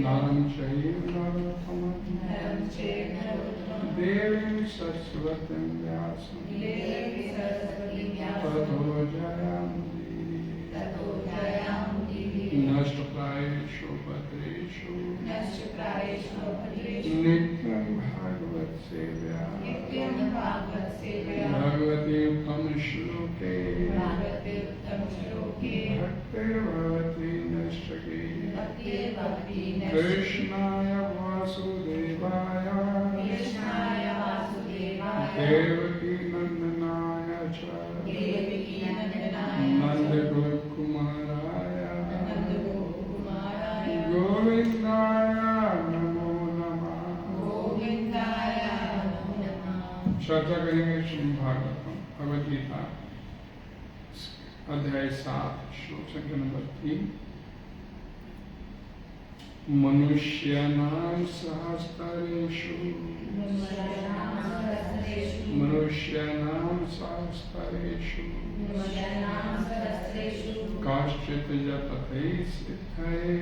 नरं चैव नरोत्तमं देवीं सरस्वतीं व्यासं ततो जयामुदीरये नष्टप्रायेषु भद्रेषु नित्यं भागवत सेव्या भगवती उत्तम श्लोके भक्तिर्भवति नष्टके कृष्णाय वासुदेवाय देवकी नंदनाय च नंदगोपकुमाराय गोविंदाय नमो नमः। चर्चा करेंगे श्रीमद् भागवतम भगवद गीता अध्याय 7 श्लोक संख्या नंबर 3। मनुष्याणां सहस्रेषु काश्चित् यतते सिद्धये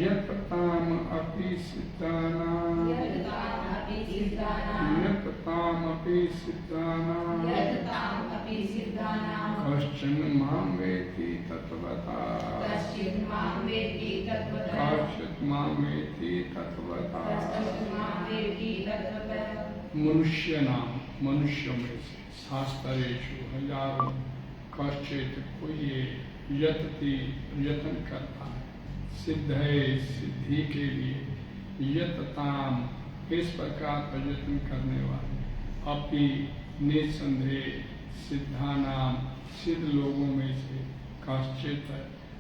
यतताम् अपि सिद्धानां कश्चन मां वेत्ति तत्त्वतः मनुष्यों में से शास्त्रेषु हजारों कश्चित कोई यतन करता है सिद्धि के लिए यतताम इस प्रकार का यत्न करने वाले अपि निसंदेह सिद्धानाम सिद्ध लोगों में से कश्चित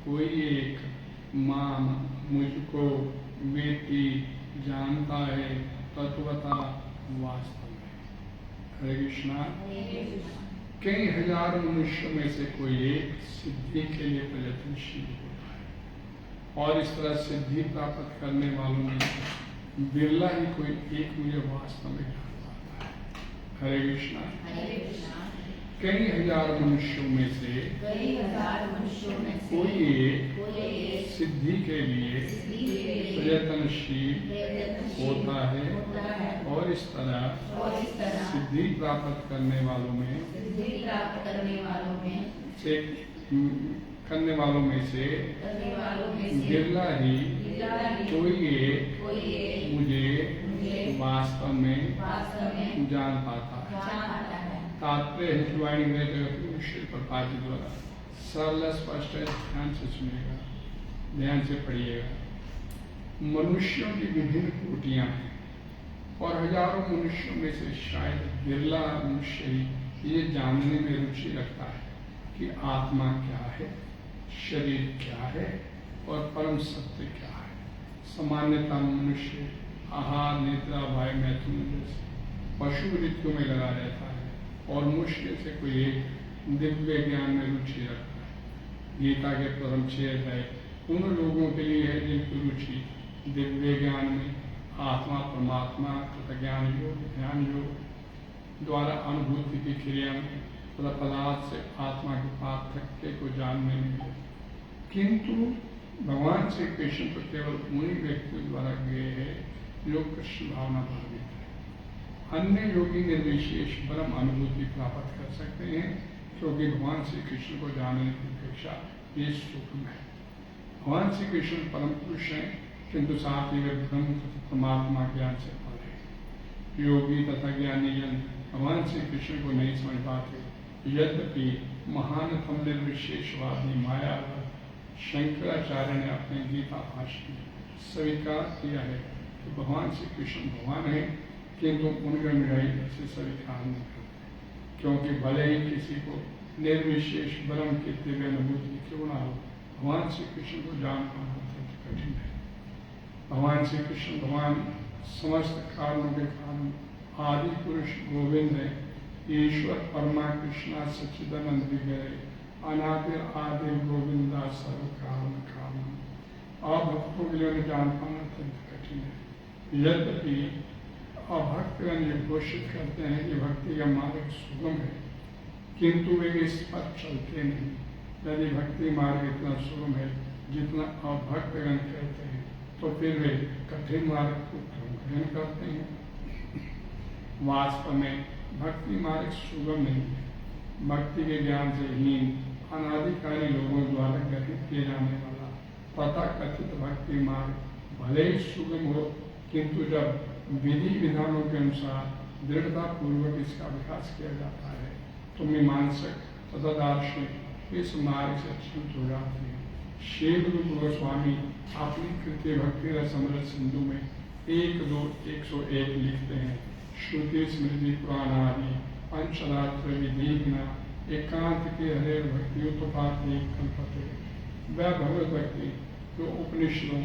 कोई एक माम मुझको वेत्ति जानता है तत्वता वास्तव में। हरे कृष्णा। कई हजार मनुष्यों में से कोई एक सिद्धि के लिए प्रयत्नशील होता है और इस तरह सिद्धि प्राप्त करने वालों में बिरला ही कोई एक मुझे वास्तव में जान पाता है। हरे कृष्णा। कई हजार मनुष्यों में से कोई एक सिद्धि के लिए प्रयत्नशील होता है और इस तरह सिद्धि प्राप्त करने वालों में से बिरला ही कोई एक मुझे वास्तव में जान पाता है। तात्पर्य हितवाणी में श्री प्रभुपाद जी द्वारा सरल स्पष्ट है, ध्यान से सुनिएगा, ध्यान से पढ़िएगा। मनुष्यों की विभिन्न कोटियां हैं और हजारों मनुष्यों में से शायद बिरला मनुष्य ही ये जानने में रुचि रखता है कि आत्मा क्या है, शरीर क्या है और परम सत्य क्या है। सामान्यतः मनुष्य आहार, निद्रा, भय, मैथुन जैसे पशु वृत्तियों में लगा रहता है और मुश्किल से कोई एक दिव्य ज्ञान में रुचि रखता है। गीता के प्रथम 6 अध्याय उन लोगों के लिए है जिनकी रुचि दिव्य ज्ञान में आत्मा, परमात्मा, ज्ञान योग, ध्यान योग द्वारा अनुभूति की क्रिया में तथा पदार्थ से आत्मा के पार्थक्य को जानने में है। किंतु भगवान श्री कृष्ण तो केवल उन्हीं व्यक्तियों द्वारा गए हैं जो कृष्ण भावना भावित है। अन्य योगी निर्विशेष परम अनुभूति प्राप्त कर सकते हैं क्योंकि भगवान श्री कृष्ण को जानने की अपेक्षा ये सूक्ष्म है। भगवान श्री कृष्ण परम पुरुष हैं किंतु साथ ही वे ब्रह्म तथा परमात्मा ज्ञान से परे। योगी तथा ज्ञानी जन भगवान श्री कृष्ण को नहीं समझ पाते। यद्यपि महानतम निर्विशेषवादी मायावाद शंकराचार्य ने अपने गीता भाष्य में स्वीकार किया है कि भगवान श्री कृष्ण भगवान है किंतु उनके अनुयायी इसे स्वीकार नहीं करते क्योंकि भले ही किसी को निर्विशेष ब्रह्म की दिव्य अनुभूति क्यों ना हो, भगवान श्री कृष्ण को जान पाना अत्यंत कठिन है। भगवान श्री कृष्ण भगवान समस्त कारणों के कारण आदि पुरुष गोविंद है। ईश्वर परमा कृष्णा सच्चिदानंद विग्रह अनादि आदि गोविंदा सर्व कारण कारण। अभक्तों के लिए जान पाना अत्यंत कठिन है। यद्यपि अभक्त घोषित करते हैं कि भक्ति का मार्ग सुगम है किंतु वे इस पर चलते नहीं। यदि भक्ति मार्ग इतना सुगम है जितना अभक्तगण कहते हैं, तो फिर वे कठिन मार्ग को ग्रहण करते हैं। वास्तव में भक्ति मार्ग सुगम नहीं है। भक्ति के ज्ञान से हीन अनाधिकारी लोगों द्वारा ग्रहित किए जाने वाला तथाकथित भक्ति मार्ग भले ही सुगम हो, किंतु जब विधि विधानों के अनुसार दृढ़ता पूर्वक इसका अभ्यास किया जाता है तो मीमांसक तथा दार्शनिक इस मार्ग से च्युत हो जाते हैं। श्री गुरु गोस्वामी अपनी कृत्य भक्ति रसमृत सिंधु में 1-2-101 लिखते हैं। श्रुति स्मृति पुराण आदि पंचरात्र विधिना एकांत के हरे भक्ति उत्पात कल्पते। वह भगवत भक्ति जो उपनिषदों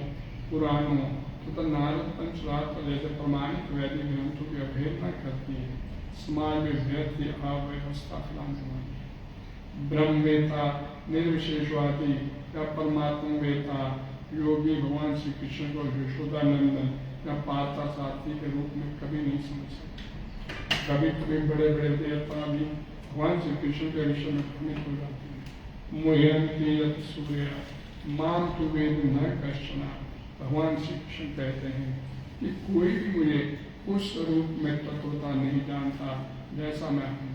पुराणों तथा नारद पंचरात्र जैसे प्रमाणित वैदिक ग्रंथों की अवहेलना करती है, समाज में व्यर्थ अव्यवस्था फैलाने वाली ब्रह्मवेता निर्विशेषवादी या परमात्मा वेता योगी भगवान श्री कृष्ण को यशोदानंदन या पार्था सारथी के रूप में कभी नहीं समझ सकते। कभी कभी बड़े बड़े देवता भी भगवान श्री कृष्ण के विषय में भ्रमित हो जाते हैं। मुह्यंति यत् सूर्य माम तु वेद न कश्चन। भगवान श्री कृष्ण कहते हैं कि कोई भी मुझे उस रूप में तत्वता नहीं जानता जैसा मैं हूँ,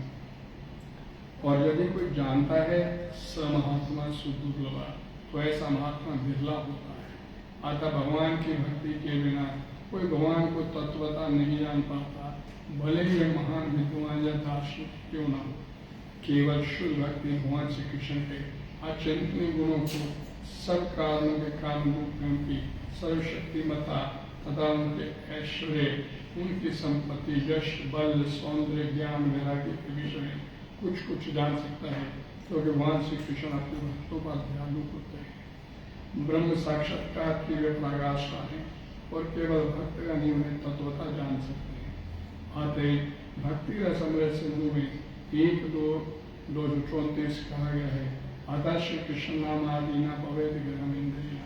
और यदि कोई जानता है स महात्मा सुदुर्लभ, तो ऐसा महात्मा बिरला होता है। अतः भगवान की भक्ति के बिना कोई भगवान को तत्वता नहीं जान पाता, भले ही वह महान विद्वान या दार्शनिक क्यों न हो। केवल शुद्ध भक्ति भगवान श्री कृष्ण के अचिंतनीय गुणों को सब कारणों के कारण रूप में उनकी सर्वशक्तिमता तथा उनके ऐश्वर्य, उनकी संपत्ति, यश, बल, सौंदर्य, ज्ञान, वैराग्य के विषय में कुछ जान सकता है, क्योंकि भगवान श्री कृष्ण अपने भक्तों पर दयालु होते हैं। ब्रह्म साक्षात्कार की वे प्रकाशा है और केवल भक्तगण ही उन्हें तत्वता जान सकते हैं। अतः भक्ति रसमृत सिंधु में 1-2-234 कहा गया है, अतः श्री कृष्ण नाम आदि न पवेद ग्रहम इंद्रिया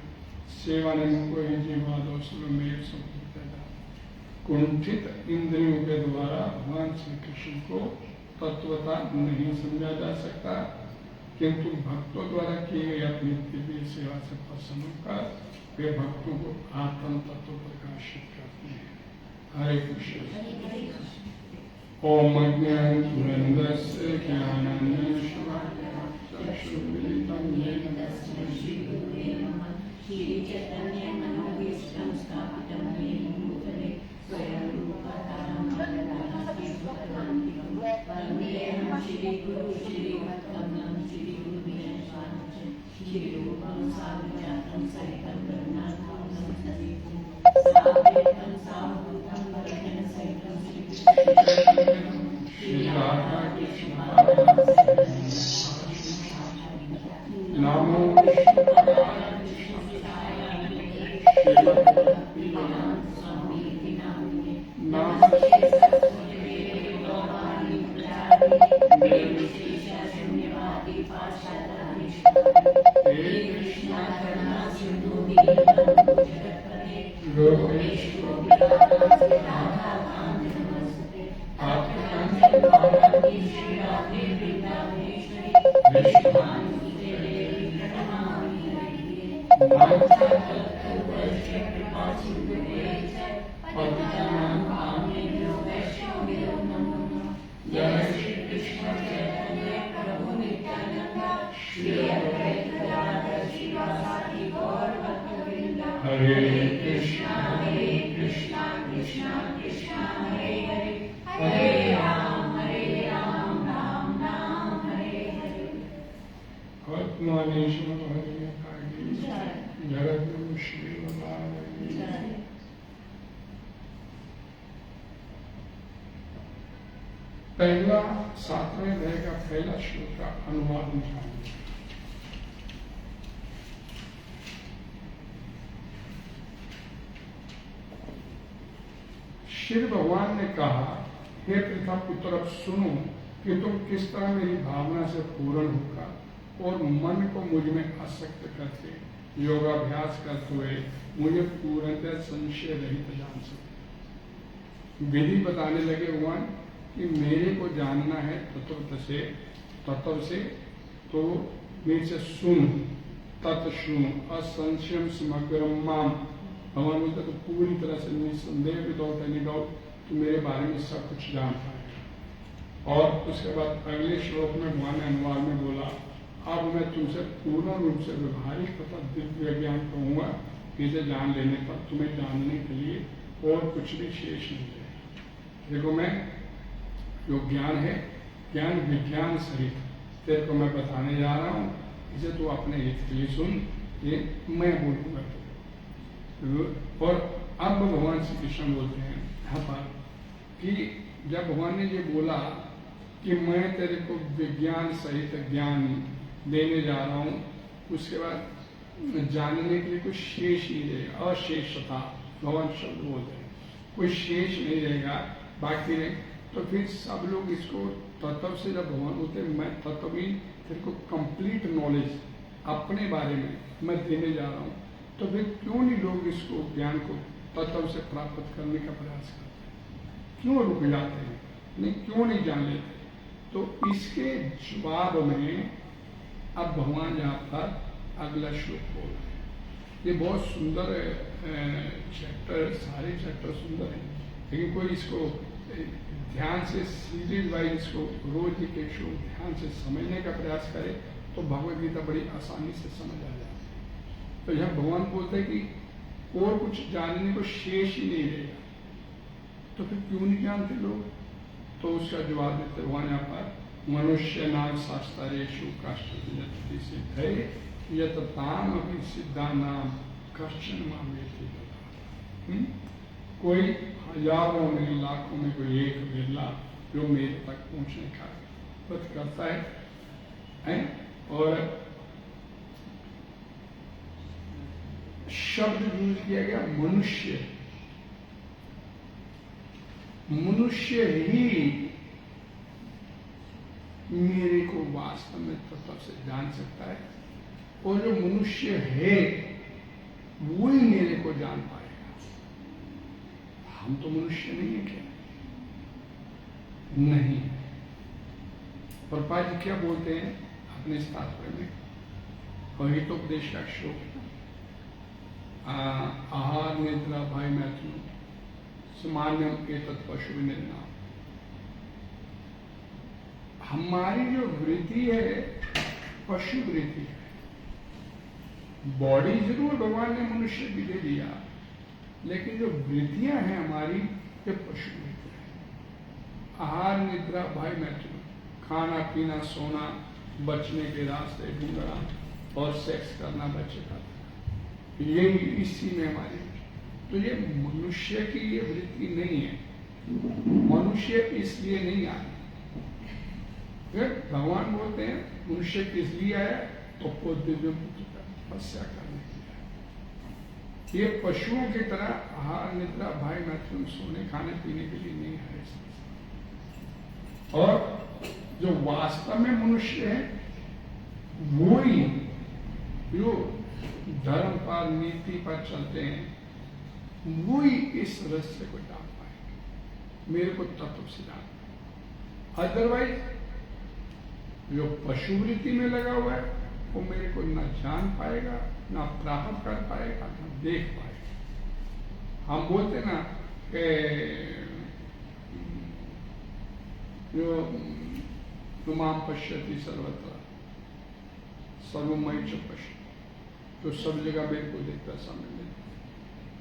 सेवा ने मुको ही जीवा दोषों में सब कुंठित इंद्रियों के द्वारा भगवान श्री कृष्ण को तत्वता नहीं समझा जा सकता, किंतु भक्तों द्वारा की गई अपनी दिव्य सेवा से प्रसन्न होकर वे भक्तों को आत्म तत्व प्रकाशित करते हैं। हरे कृष्ण। ओम अज्ञानतिमिरन्धस्य ज्ञानाञ्जनशलाकया चक्षुर्मिलितं येन तस्मै श्रीगुरवे नमः। श्रीचैतन्यमनोभीष्टं स्थापितं येन भूतले स्वयं रूपा तारमण्डलानां स्वतन्त्रं वन्देऽहं श्रीगुरुं श्रीमद्भक्तं श्रीगुरुगणेशानं श्रीरूपं साग्रजातं सहितं गरुडानुगं सहितं सावेतं सावधूतं वरदसहितं श्री राधा कृष्ण नमो पहला 7वें अध्याय का पहला श्लोक का अनुवाद निकालिए। श्री भगवान ने कहा, हे पृथा पुत्र, अब सुनो कि तुम किस तरह मेरी भावना से पूर्ण होकर और मन को मुझ में आसक्त करके योगाभ्यास करते हुए मुझे पूर्णतः संशय रहित जान सकते। विधि बताने लगे भगवान कि मेरे को जानना है तत्व से, तत्व से, तो मेरे से सुन, तत्शुन असंशयम समग्रम माम। भगवान बोलते तो पूरी तरह से निसंदेह, विदाउट एनी डाउट तो मेरे बारे में सब कुछ जान पाएगा। और उसके बाद अगले श्लोक में भगवान ने अनुवाद में बोला, अब मैं तुमसे पूर्ण रूप से व्यवहारिक तथा दिव्य ज्ञान कहूँगा, इसे जान लेने पर तुम्हें जानने के लिए और कुछ भी शेष नहीं है। देखो मैं जो ज्ञान है, ज्ञान विज्ञान सहित तेरे को मैं बताने जा रहा हूँ, इसे तू अपने हित के लिए सुन, ये मैं बोलूँगा तो। और अब भगवान श्री कृष्ण बोलते हैं यहाँ पर कि जब भगवान ने ये बोला कि मैं तेरे को विज्ञान सहित ज्ञान देने जा रहा हूँ, उसके बाद जानने के लिए कुछ शेष नहीं रहेगा, अशेषता भगवान शब्द बोलते हैं, कोई शेष नहीं रहेगा, बाकी रहे। तो फिर सब लोग इसको तत्व से जब भगवान बोलते हैं मैं तत्व भी तेरे को कंप्लीट नॉलेज अपने बारे में मैं देने जा रहा हूँ, तो फिर क्यों नहीं लोग इसको ज्ञान को तत्व से प्राप्त करने का प्रयास करते हैं, क्यों रुक जाते हैं, नहीं क्यों नहीं जान लेते। तो इसके जवाब में अब भगवान यहाँ पर अगला श्लोक बोल रहे हैं। ये बहुत सुंदर चैप्टर, सारे चैप्टर सुंदर हैं, लेकिन कोई इसको ध्यान से सीरीज वाइज इसको रोज एक एक श्लोक ध्यान से समझने का प्रयास करे तो भगवद गीता बड़ी आसानी से समझ आ जाती है। तो यहाँ भगवान बोलते हैं कि और कुछ जानने को शेष ही नहीं रहेगा, तो फिर क्यों नहीं जानते लोग। तो उसका जवाब देते भगवान यहाँ पर, मनुष्य नाम शास्त्रेषु काष्ठति सिद्धे यतताम अपि सिद्धा नाम कश्चन मामेति। कोई हजारों में लाखों में कोई एक बिरला जो मेरे तक पहुंचने का पथ करता है? और शब्द यूज किया गया मनुष्य, मनुष्य ही मेरे को वास्तव में तत्व से जान सकता है, और जो मनुष्य है वो ही मेरे को जान पाएगा। हम तो मनुष्य नहीं है क्या? नहीं। प्रभुपाद जी क्या बोलते हैं अपने इस तात्पर्य में, और हितोपदेश का श्लोक, आहार निद्रा भाई मैथुन सामान्यम एतत् पशु निर्नाम। हमारी जो वृत्ति है पशु वृत्ति है। बॉडी जरूर भगवान ने मनुष्य भी दे दिया, लेकिन जो वृत्तियां हैं हमारी ये पशु वृत्ति है। आहार निद्रा भाई मैथुन, खाना पीना सोना, बचने के रास्ते ढूंढना और सेक्स करना बच्चे का, यही इसी में हमारी। तो ये मनुष्य की ये वृत्ति नहीं है, मनुष्य इसलिए नहीं आया। भगवान बोलते हैं मनुष्य किस लिए आया, तो दिव्य तपस्या करने के लिए। ये पशुओं की तरह आहार निद्रा भाई मैथुन सोने खाने पीने के लिए नहीं है। और जो वास्तव में मनुष्य है वो ही जो धर्म पर नीति पर चलते हैं, वो ही इस रहस्य को जान पाएंगे, मेरे को तत्व से जान पाएंगे। अदरवाइज जो पशु वृत्ति में लगा हुआ है वो मेरे को न जान पाएगा, ना प्राप्त कर पाएगा, ना देख पाएगा। हम बोलते ना कि जो तुमाम पश्यति सर्वत्र सर्वमय च पश्य, तो सब जगह मेरे को देखता सामने में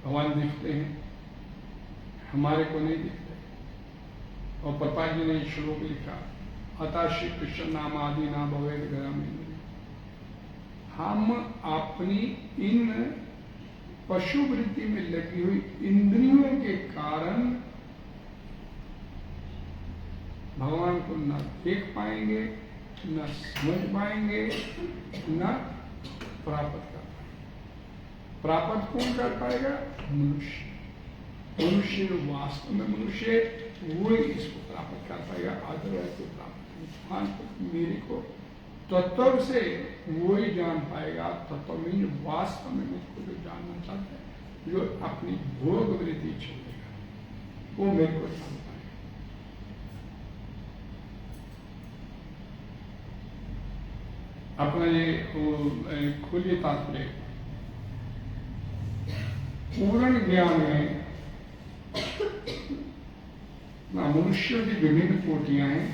भगवान दिखते हैं, हमारे को नहीं दिखते। और प्रभुपाद जी ने श्लोक लिखा, अतः श्री कृष्ण नाम आदि ना भवेद ग्रामीण। हम अपनी इन पशु वृत्ति में लगी हुई इंद्रियों के कारण भगवान को न देख पाएंगे, न समझ पाएंगे, न प्राप्त कर पाएंगे। प्राप्त कौन कर पाएगा? मनुष्य। मनुष्य जो वास्तव में मनुष्य वो ही इसको प्राप्त कर पाएगा, अदरवाइज को प्राप्त नहीं। मेरे को तत्व से वो ही जान पाएगा, तत्व में वास्तव में मुझको जो जानना चाहता है, जो अपनी भोग वृत्ति छोड़ेगा, वो मेरे को जान पाएगा। अपना ये खोलिए तात्पर्य। पूर्ण ज्ञान में मनुष्यों की विभिन्न कोटियां हैं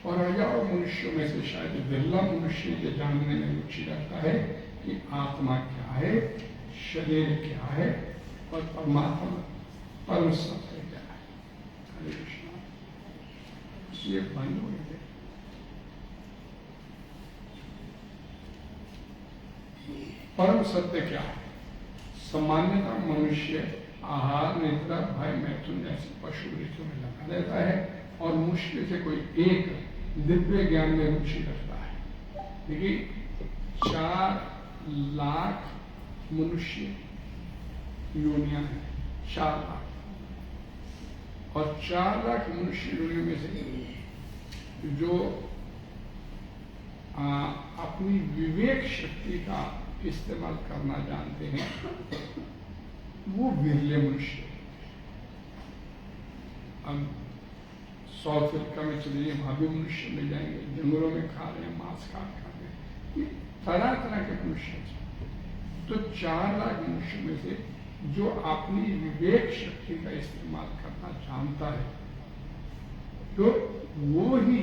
और हजारों मनुष्यों में से शायद बिरला मनुष्य ये जानने में रुचि रखता है कि आत्मा क्या है, शरीर क्या है और परमात्मा परम सत्य क्या है। हरे कृष्णा। ये बंद हो गए। परम सत्य क्या है? सामान्यतः मनुष्य आहार, निद्रा, भय, मैथुन जैसे पशु वृत्तियों में लगा रहता है और मुश्किल से कोई एक दिव्य ज्ञान में रुचि रखता है। देखिए 4 लाख मनुष्य योनियां हैं, 4 लाख, और 4 लाख मनुष्य योनियों में से जो अपनी विवेक शक्ति का इस्तेमाल करना जानते हैं वो विरले मनुष्य। अब साउथ अफ्रीका में चलिए, वहां भी मनुष्य मिल जाएंगे, जंगलों में खा रहे हैं, मांस खा रहे हैं, तरह तरह के मनुष्य। तो 4 लाख मनुष्य में से जो अपनी विवेक शक्ति का इस्तेमाल करना जानता है, तो वो ही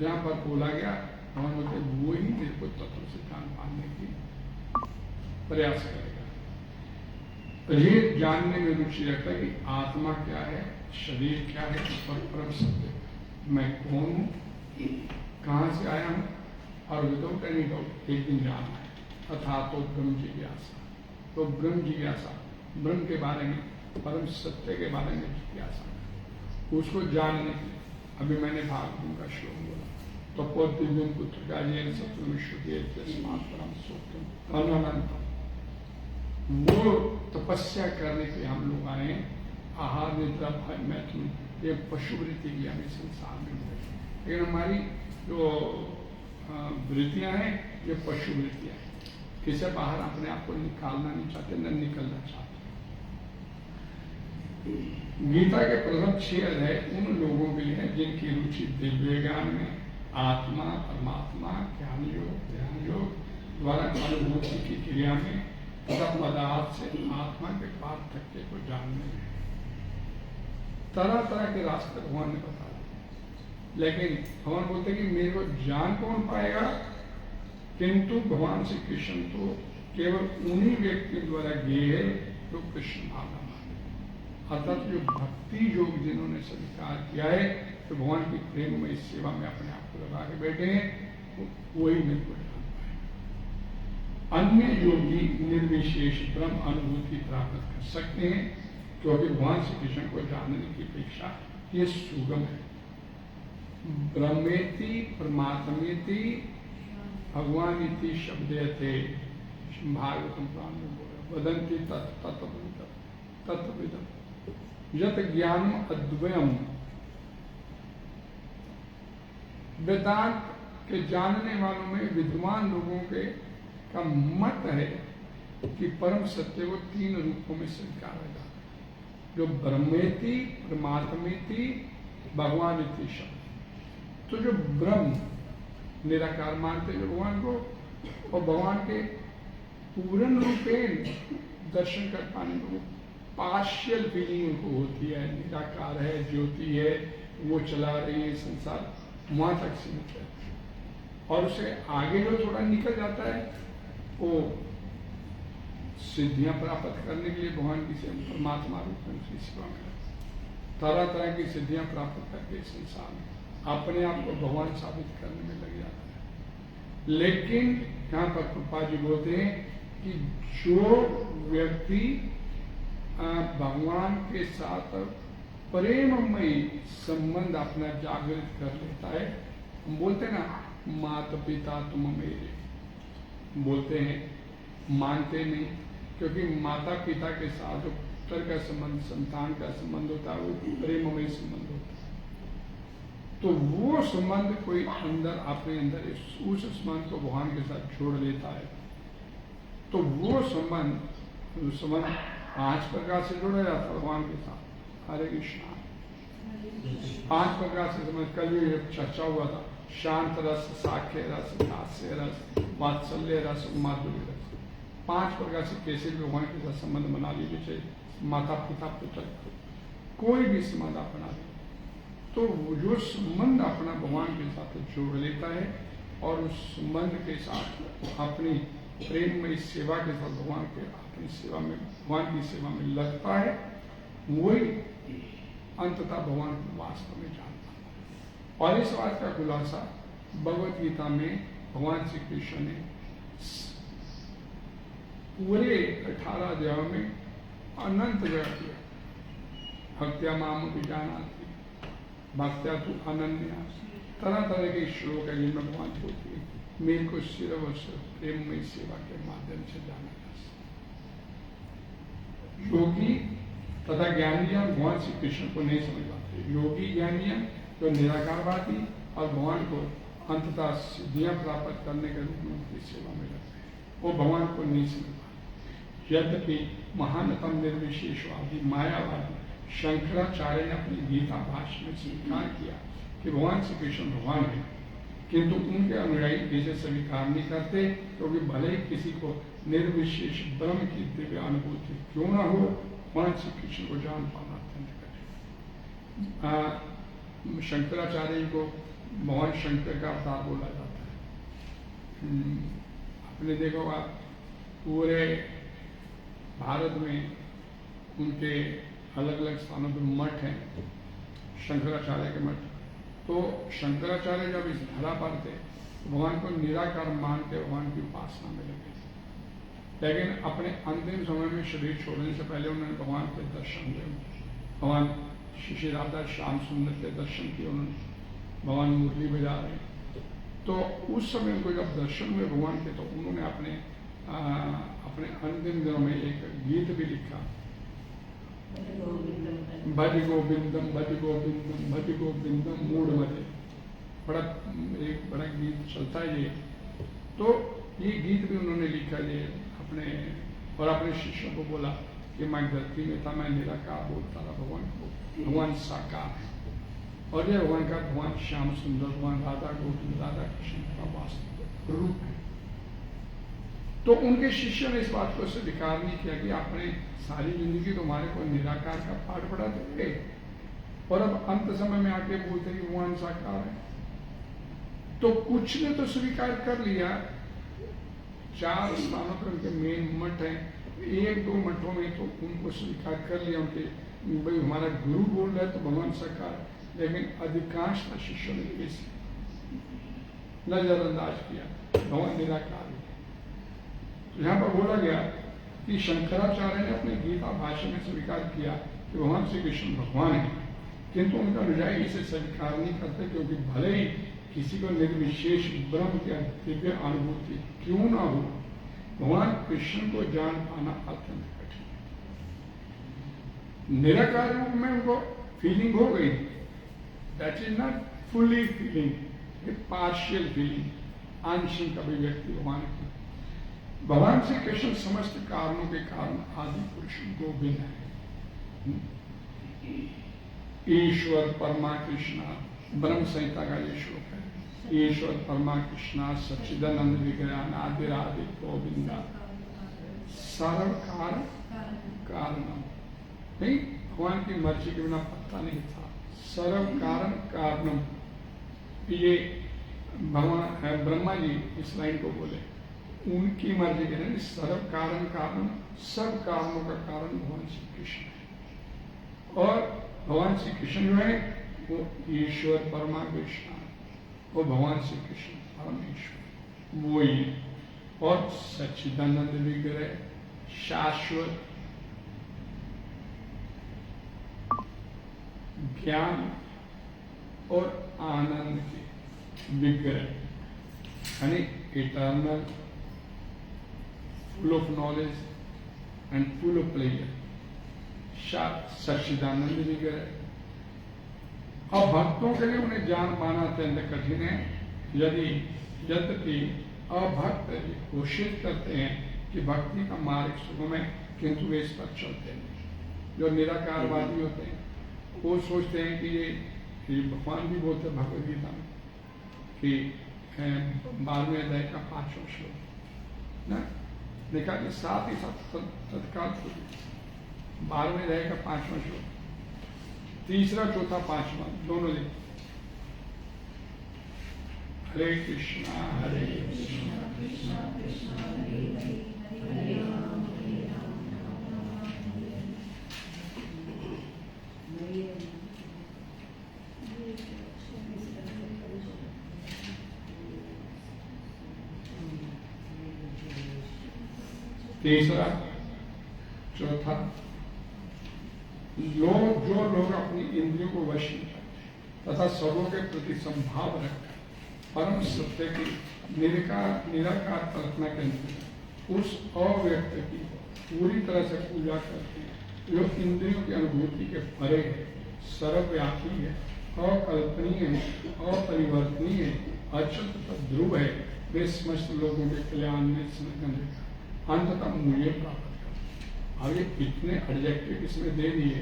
यहाँ पर बोला गया, हम बोलते वो ही मेरे को तत्व से जान पाने की प्रयास करेगा। तो ये जानने में रुचि रखता है कि आत्मा क्या है, शरीर क्या है और परम सत्य मैं कौन हूँ, कहाँ से आया हूँ, और विदाउट एनी डाउट एक दिन जाना है। अथा तो ब्रह्म जिज्ञासा। तो ब्रह्म जिज्ञासा, ब्रह्म के बारे में, परम सत्य के बारे में जिज्ञासा, उसको जानने के लिए अभी मैंने भागवत का श्लोक बोला, तो पौद्यम पुत्र का ये सत्य विश्व परम सोतम अनंतम। वो तपस्या करने के हम लोग आए, आहार, निद्रा, भय, मैथुन, ये पशुवृत्ति की हमें संसार में मिले, लेकिन हमारी जो वृत्तियां हैं ये पशुवृत्तियां हैं। किसे बाहर अपने आप को निकालना नहीं चाहते, न निकलना चाहते। गीता के प्रथम 6 अध्याय उन लोगों के लिए जिनकी रुचि दिव्य ज्ञान में, आत्मा, परमात्मा, ज्ञान योग, ध्यान योग द्वारा अनुभूति की क्रिया में तथा पदार्थ से आत्मा के पार्थक्य को जानने में। तरह तरह के रास्ते भगवान ने बता दिए, लेकिन भगवान बोलते कि मेरे को जान कौन पाएगा, किंतु भगवान श्री कृष्ण तो केवल उन्हीं व्यक्तियों द्वारा गए है जो कृष्ण भावना माने। अर्थात जो भक्ति योग जिन्होंने स्वीकार किया है, तो भगवान की प्रेम में इस सेवा में अपने आप को लगा के बैठे हैं, वही मेरे को जान पाए। अन्य योगी निर्विशेष ब्रह्म अनुभूति प्राप्त कर सकते हैं, क्योंकि भगवान श्री कृष्ण को जानने की अपेक्षा ये सुगम है। ब्रह्मेति परमात्मेति भगवान इति शब्दे थे भागवतम पुराण में बोला, वदंती तत्विदम यत ज्ञानम अद्वयम। वेदांत के जानने वालों में विद्वान लोगों के का मत है कि परम सत्य को 3 रूपों में स्वीकारा जाता है, जो ब्रह्मेति, परमात्मेति, भगवान इति शब्द। तो जो ब्रह्म निराकार मानते हैं भगवान को, और भगवान के पूर्ण रूपेण दर्शन कर पाने को पार्शियल फीलिंग उनको होती है, निराकार है, ज्योति है, वो चला रही है संसार, वहां तक सीमित है। और उसे आगे जो थोड़ा निकल जाता है, वो सिद्धियां प्राप्त करने के लिए भगवान की परमात्मा रूप में उसकी सेवा में तरह तरह की सिद्धियां प्राप्त करके संसार में अपने आप को भगवान साबित करने में लग जाता है। लेकिन यहाँ पर कृपा जी बोलते हैं कि जो व्यक्ति भगवान के साथ प्रेममयी संबंध अपना जागृत कर लेता है, हम बोलते हैं ना माता पिता तुम मेरे, बोलते हैं, मानते नहीं, क्योंकि माता पिता के साथ जो पुत्र का संबंध, संतान का संबंध होता है, वो प्रेममयी संबंध होता है। तो वो संबंध कोई अंदर अपने अंदर उस संबंध को भगवान के साथ जोड़ लेता है, तो वो संबंध 5 प्रकार से जोड़ा जाता है भगवान के साथ। हरे कृष्णा। 5 प्रकार से संबंध, कल भी चर्चा हुआ था शांत रस, साख्य रस, दास्य रस, वात्सल्य रस, माधुर्य रस। 5 प्रकार से कैसे भी भगवान के साथ संबंध बना लीजिए, चाहे माता पिता पुत्र कोई भी संबंध आप बना लीजिए, तो वो जो संबंध अपना भगवान के साथ जोड़ लेता है और उस संबंध के साथ अपनी प्रेममयी सेवा के साथ भगवान के अपनी सेवा में, भगवान की सेवा में लगता है, वही अंततः भगवान को वास्तव में जानता है। और इस बात का खुलासा भगवत गीता में भगवान श्री कृष्ण ने पूरे 18 अध्यायों में अनंत जगह किया। भक्त्या माम विजानाति भक्त्या तु अनन्या, तरह तरह के श्लोक है जिनमें भगवान बोलते हैं मेरे को सिर्फ और सिर्फ प्रेममयी सेवा के माध्यम से जाना जा सकता। योगी तथा ज्ञानियां भगवान श्री कृष्ण को नहीं समझ पाते। योगी ज्ञानियां जो निराकारवादी और भगवान को अंततः सिद्धियां प्राप्त करने के रूप में उनकी सेवा में लगते हैं, वो भगवान को नहीं समझ पाते। यद्यपि महानतम निर्विशेषवादी मायावादी शंकराचार्य ने अपनी गीता भाष्य में स्वीकार किया कि भगवान श्री कृष्ण भगवान है, किंतु उनके अनुयायी इसे स्वीकार नहीं करते, क्योंकि भले ही किसी को निर्विशेष ब्रह्म की दिव्य अनुभूति क्यों ना हो, भगवान श्री कृष्ण को जान पाना अत्यंत कठिन। शंकराचार्य को भगवान शंकर का अवतार बोला जाता है। आपने देखा होगा पूरे भारत में उनके अलग अलग स्थानों पर मठ हैं, शंकराचार्य के मठ। तो शंकराचार्य जब इस धरा पर थे तो भगवान को निराकार मानते भगवान की उपासना में लगे, लेकिन अपने अंतिम समय में शरीर छोड़ने से पहले उन्होंने भगवान के दर्शन दिए। भगवान श्री राधा श्याम सुंदर के दर्शन किए उन्होंने, भगवान मुरली बजा रहे। तो उस समय उनको जब दर्शन हुए भगवान के, तो उन्होंने अपने अंतिम दिनों में एक गीत भी लिखा, भज गोविंदम भज गोविंदम भज गोविंदम मूढ़ मते। एक बड़ा गीत चलता है ये। तो ये गीत भी उन्होंने लिखा ये अपने शिष्यों को बोला कि मैं धरती में था, मैं निराकार बोलता था भगवान को, भगवान साकार है। और ये भगवान का भगवान श्याम सुंदर, भगवान राधा गोविंद, राधा कृष्ण का वास्तविक रूप है। तो उनके शिष्यों ने इस बात को स्वीकार नहीं किया कि आपने सारी जिंदगी तुम्हारे को निराकार का पाठ पढ़ा देंगे और अब अंत समय में आके बोलते हैं भगवान साकार है। तो कुछ ने तो स्वीकार कर लिया, 4 स्थानों पर उनके मेन मठ हैं, 1-2 मठों में तो उनको स्वीकार कर लिया उनके, भाई हमारा गुरु बोल रहा है तो भगवान साकार। लेकिन अधिकांश शिष्यों ने इस नजरअंदाज किया, भगवान निराकार है। यहाँ पर बोला गया कि शंकराचार्य ने अपने गीता भाष्य में स्वीकार किया कि भगवान श्री कृष्ण भगवान है, किंतु उनका अनुयायी इसे स्वीकार नहीं करते, क्योंकि भले ही किसी को निर्विशेष ब्रह्म की दिव्य अनुभूति क्यों ना हो, भगवान कृष्ण को जान पाना अत्यंत कठिन है। निराकार रूप में उनको फीलिंग हो गई, that is not fully feeling, partial feeling, आंशिक अभिव्यक्ति भगवान की। भगवान श्री कृष्ण समस्त कारणों के कारण आदि पुरुष गोविंद है। ईश्वर परमा कृष्णा, ब्रह्म संहिता का ये श्लोक है। ईश्वर परमा कृष्णा सच्चिदानंद विग्रह आदिरादि गोविंदा सर्व कारणम। नहीं, भगवान की मर्जी के बिना पत्ता नहीं था। सर्व कारण कारणम, ये भगवान ब्रह्मा जी इस लाइन को बोले, उनकी मर्जी के नहीं, सर्व कारण कारण, सब कारणों का कारण भगवान श्री कृष्ण है। और भगवान श्री कृष्ण जो है वो ईश्वर परमा कृष्ण, वो भगवान श्री कृष्ण परमेश्वर वो ही, और सच्चिदानंद विग्रह शाश्वत ज्ञान और आनंद के विग्रह, यानी eternal, full of knowledge and full of pleasure, सच्चिदानंद विग्रह। अब भक्तों के लिए उन्हें जान पाना अत्यंत कठिन है, यद्यपि अभक्त घोषित करते हैं कि भक्ति का मार्ग सुगम है, किंतु वे इस पर चलते हैं। जो निराकारवादी होते हैं वो सोचते हैं कि ये भगवान भी बोलते भगवद गीता में कि 12वें अध्याय का 5वां श्लोक ना देखा कि साथ ही साथ तत्काल 12वें अध्याय का 5वां श्लोक, तीसरा चौथा 5वां दोनों लिख। हरे कृष्णा हरे कृष्णा कृष्णा कृष्णा हरे हरे हरे राम हरे राम राम राम हरे हरे। तीसरा चौथा, जो लोग अपनी इंद्रियों को वश में तथा सर्वों के प्रति संभाव रखकर परम सत्य की निराकार कल्पना करते उस अव्यक्त की पूरी तरह से पूजा करते हैं, जो इंद्रियों की अनुभूति के परे है, सर्वव्यापी है, अकल्पनीय है, अपरिवर्तनीय है, अचल तथा ध्रुव है, वे समस्त लोगों के कल्याण में संलग्न है, अंततः मुझे प्राप्त कर। अब ये कितने एडजेक्टिव इसमें दे दिए,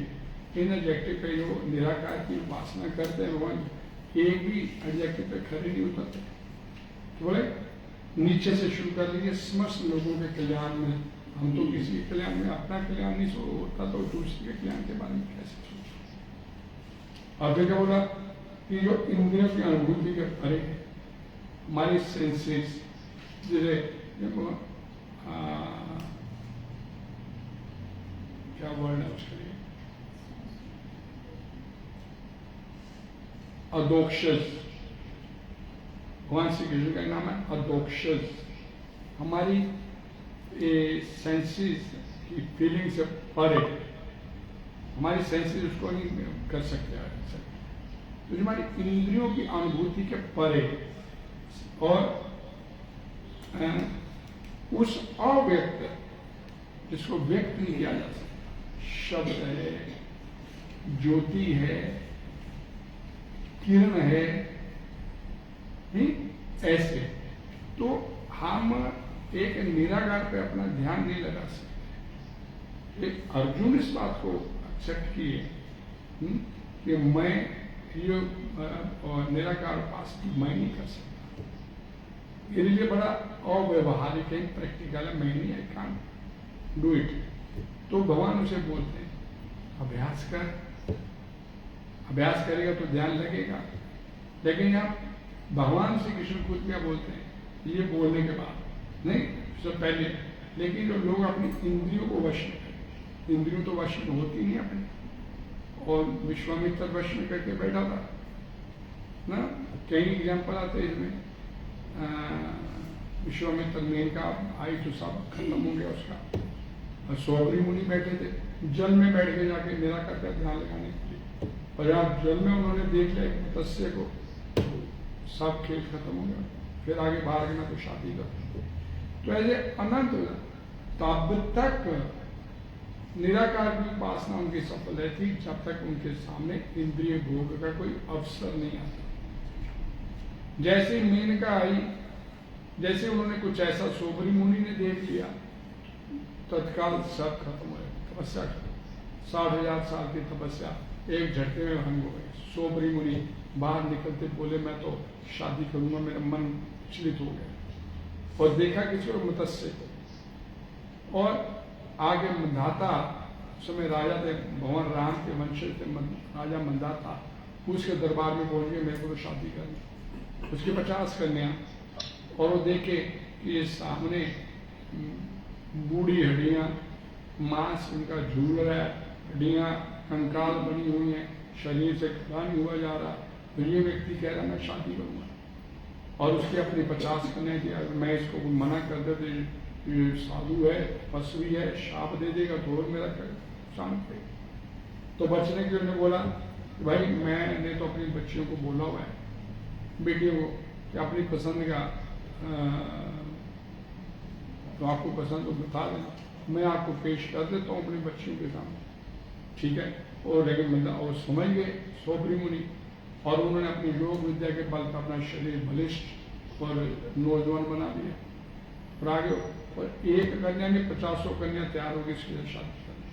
इन एडजेक्टिव पे जो निराकार की उपासना करते हैं भगवान एक भी एडजेक्टिव पे खड़े नहीं उतरते। तो बोले नीचे से शुरू कर दीजिए, समस्त लोगों के कल्याण में। हम तो किसी के कल्याण में अपना कल्याण नहीं होता तो दूसरे के कल्याण के बारे में कैसे सोचो। अब क्या बोला कि जो इंद्रियों की अनुभूति के परे हमारी सेंसेस, जैसे देखो क्या वर्ड है उसके लिए, अदोक्षस, भगवान श्री कृष्ण का नाम है अदोक्षस। हमारी सेंसेस की फीलिंग से परे, हमारी सेंसेस उसको नहीं कर सकते। तो हमारी इंद्रियों की अनुभूति के परे और उस अव्यक्त जिसको व्यक्त नहीं किया जा सकता, शब्द है, ज्योति है, किरण है, नहीं ऐसे, तो हम एक निराकार पे अपना ध्यान नहीं लगा सकते। अर्जुन इस बात को एक्सेप्ट किए कि मैं ये निराकार उपासना मैं नहीं कर सकता, मेरे लिए बड़ा अव्यवहारिक है, प्रैक्टिकल है, मैं नहीं, आई कांट डू इट। तो भगवान उसे बोलते हैं अभ्यास कर, अभ्यास करेगा तो ध्यान लगेगा। लेकिन यहाँ भगवान श्री कृष्ण खुद क्या बोलते हैं, ये बोलने के बाद नहीं, सब पहले, लेकिन जो लोग अपनी इंद्रियों को वश में करें, इंद्रियों तो वश में होती नहीं अपनी, और विश्वामित्र वश में करके बैठा था ना। कई एग्जाम्पल आते हैं इसमें, विश्वामित्र मेन का आई तो सब खत्म हो गया उसका, और सौबरी मुनि बैठे थे जल में बैठ के जाके निराकार का ध्यान लगाने के लिए, और जब जल में उन्होंने देख लिया मत्स्य को, सब खेल खत्म हो गया, फिर आगे बाहर गया तो शादी कर। तो ऐसे अनंत तब तक निराकार की उपासना उनकी सफल है थी जब तक उनके सामने इंद्रिय भोग का कोई अवसर नहीं आता। जैसे मेनका आई, जैसे उन्होंने कुछ ऐसा सोबरी मुनि ने देख लिया, तत्काल सब खत्म हो गया, तपस्या खत्म, 60,000 साल की तपस्या एक झटके में भंग हो गई। सोबरी मुनि बाहर निकलते बोले मैं तो शादी करूंगा, मेरा मन विचलित हो गया, और देखा किसी और मत्स्य को, और आगे मंदाता, समय राजा थे, भगवान राम के वंशज थे, राजा मंदाता, उसके दरबार में बोल गए मेरे को तो शादी करनी, उसके 50 कन्या, और वो देखे कि सामने बूढ़ी हड्डियां, मांस उनका झूल रहा है, हड्डियां कंकाल बनी हुई हैं, शरीर से खड़ा नहीं हुआ जा रहा, तो ये व्यक्ति कह रहा मैं शादी करूंगा, और उसके अपने 50 कन्या थी, अगर मैं इसको मना कर दे तो ये साधु है, पशुवी है, शाप दे देगा तो और मेरा शांत है। तो बचने के लिए बोला भाई मैंने तो अपनी बच्चियों को बोला हुआ है, बेटियों को, कि अपनी पसंद का तो आपको पसंद तो बता देना, मैं आपको पेश कर देता हूँ अपनी बच्चियों के सामने, ठीक है। और लेकिन मतलब और समझ गए सोबरी मुनि, और उन्होंने अपनी योग विद्या के बल पर अपना शरीर बलिष्ठ और नौजवान बना दिया, और आगे और एक कन्या में 50 कन्या तैयार होगी इसके लिए शादी करनी,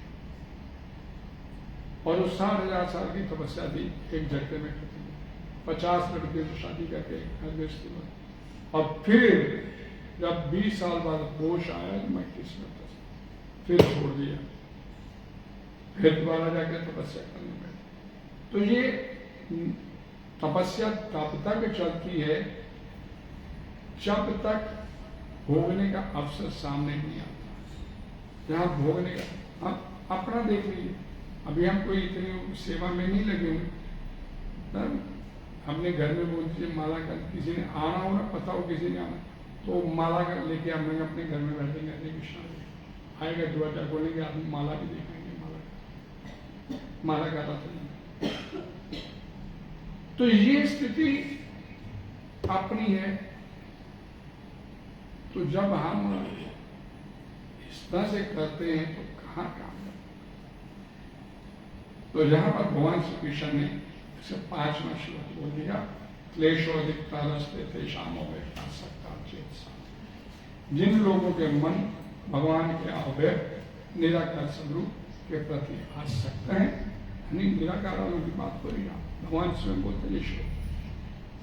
और उस 60,000 साल की तपस्या थी एक झटके में खत्म। 50 लड़के से शादी करके घर गृहस्थी में। और फिर जब 20 साल बाद होश आया तो मैं किस्मत फिर छोड़ दिया, फिर दोबारा जाकर तपस्या करने बैठे। तो ये तपस्या तब तक चलती है जब तक भोगने का अवसर सामने नहीं आता। जहाँ भोगने का, आप अपना देख लीजिए, अभी हम कोई इतनी सेवा में नहीं लगे हुए, हमने घर में बोल दीजिए माला का, किसी ने आना हो ना, पता हो किसी ने आना, तो माला का लेके हम लोग अपने घर में बैठेंगे, हरे कृष्णा आएगा, दरवाजा खोलेंगे, आदमी माला भी देखेंगे, माला का रथ। तो ये स्थिति अपनी है। तो जब हम इस तरह से करते हैं तो कहाँ काम है। तो यहां पर भगवान श्री कृष्ण ने इसे 5वां श्लोक बोल दिया, क्लेशोदिक्ता रस्ते थे शामो बैठा सकता चेत। जिन लोगों के मन भगवान के अवयव निराकार स्वरूप के प्रति आसक्त हैं, यानी निराकार वालों की बात हो रही है, भगवान स्वयं बोलते हैं,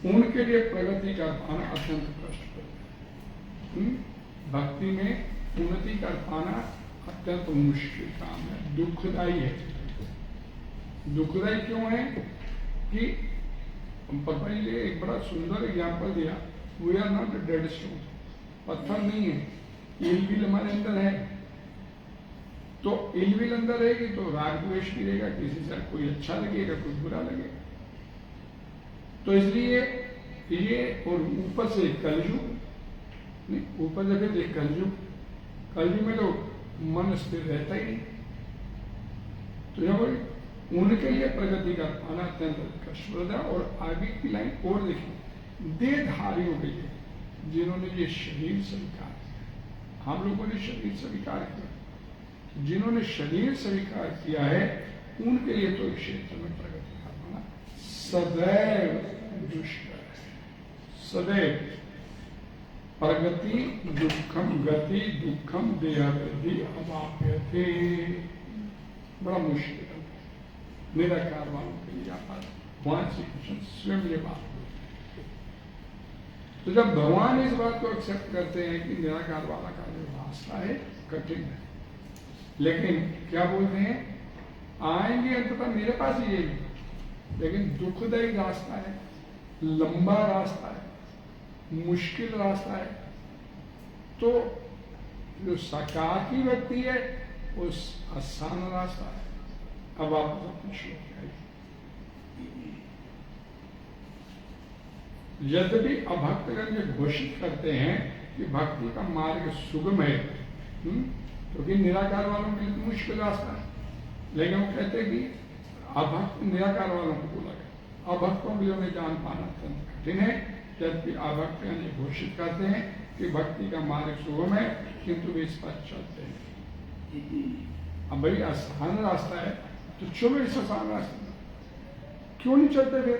उनके लिए प्रगति कर पाना अत्यंत कष्टप्रद है। भक्ति में उन्नति कर पाना अत्यंत मुश्किल काम है, दुखदायी है। दुखदायी क्यों है कि पापा जी ने एक बड़ा सुंदर एग्जाम्पल दिया, we are not dead stone, पत्थर नहीं है, इलविल हमारे अंदर है। तो इलविल अंदर रहेगी तो राग द्वेष गिरेगा, किसी से कोई अच्छा लगेगा, कोई बुरा लगेगा। तो इसलिए ये, और ऊपर से कलयुग, नहीं ऊपर से फिर कलयुग, कलयुग में तो मन स्थिर रहता ही नहीं। तो जब उनके लिए प्रगति का पाना अत्यंत कष्टप्रद है। और आगे की लाइन और देखिए, देहधारियों के लिए, जिन्होंने ये शरीर स्वीकार किया, हम लोगों ने शरीर स्वीकार किया, जिन्होंने शरीर स्वीकार किया है उनके लिए तो क्षेत्र में प्रगति का पाना सदैव दुष्कर है। सदैव प्रगति दुखम गति दुखम देहवृद्धि अवाप्यते, बड़ा मुश्किल है निराकार वालों के लिए। भगवान श्री कृष्ण स्वयं ये बात बोलते। तो जब भगवान इस बात को एक्सेप्ट करते हैं कि निराकार वाला का जो रास्ता है कठिन है, लेकिन क्या बोलते हैं, आएंगे अंततः मेरे पास ही, लेकिन दुखदायी रास्ता है, लंबा रास्ता है, मुश्किल रास्ता है। तो जो साकाकी व्यक्ति है उस आसान रास्ता है। अब आप अपने श्लोक आइए। यद्यपि अभक्तगण ये घोषित करते हैं कि भक्ति का मार्ग सुगम है, क्योंकि निराकार वालों के लिए मुश्किल रास्ता है, लेकिन वो कहते हैं कि अभक्त निराकार वालों को बोला गया, अभक्तों के लिए उन्हें जान पाना अत्यंत कठिन है। जबकि अभक्तगण ये घोषित करते हैं कि भक्ति का मार्ग सुगम है, किंतु वे इस पर चलते हैं। अब भाई आसान रास्ता है तो क्यों इस आसान रास्ते क्यों नहीं चलते फिर?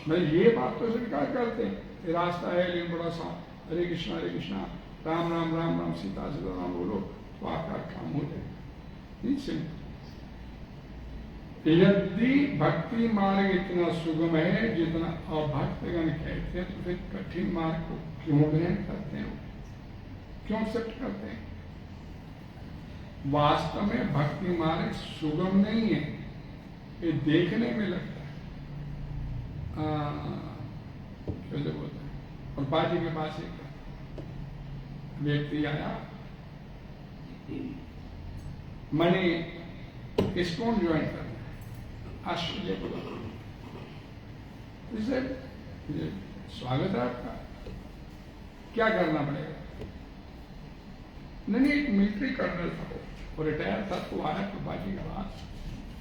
भाई ये बात तो स्वीकार करते हैं, रास्ता है लेकिन बड़ा सा, हरे कृष्णा राम राम राम राम सीता सीता राम बोलो तो आपका काम हो जाएगा। यदि भक्ति मार्ग इतना सुगम है जितना अभक्तगण कहते हैं, तो फिर कठिन मार्ग को क्यों ग्रहण करते हैं, क्यों एक्सेप्ट करते हैं? वास्तव में भक्ति मार्ग सुगम नहीं है, ये देखने में लगता है। कैसे बोलते हैं, और बाजी के पास एक व्यक्ति आया, मैंने इसको ज्वाइन करना, आश्चर्य बोला, स्वागत है आपका, क्या करना पड़ेगा? नहीं, एक मिलिट्री कर्नल था वो रिटायर था, तो आया तो बाजी के बाद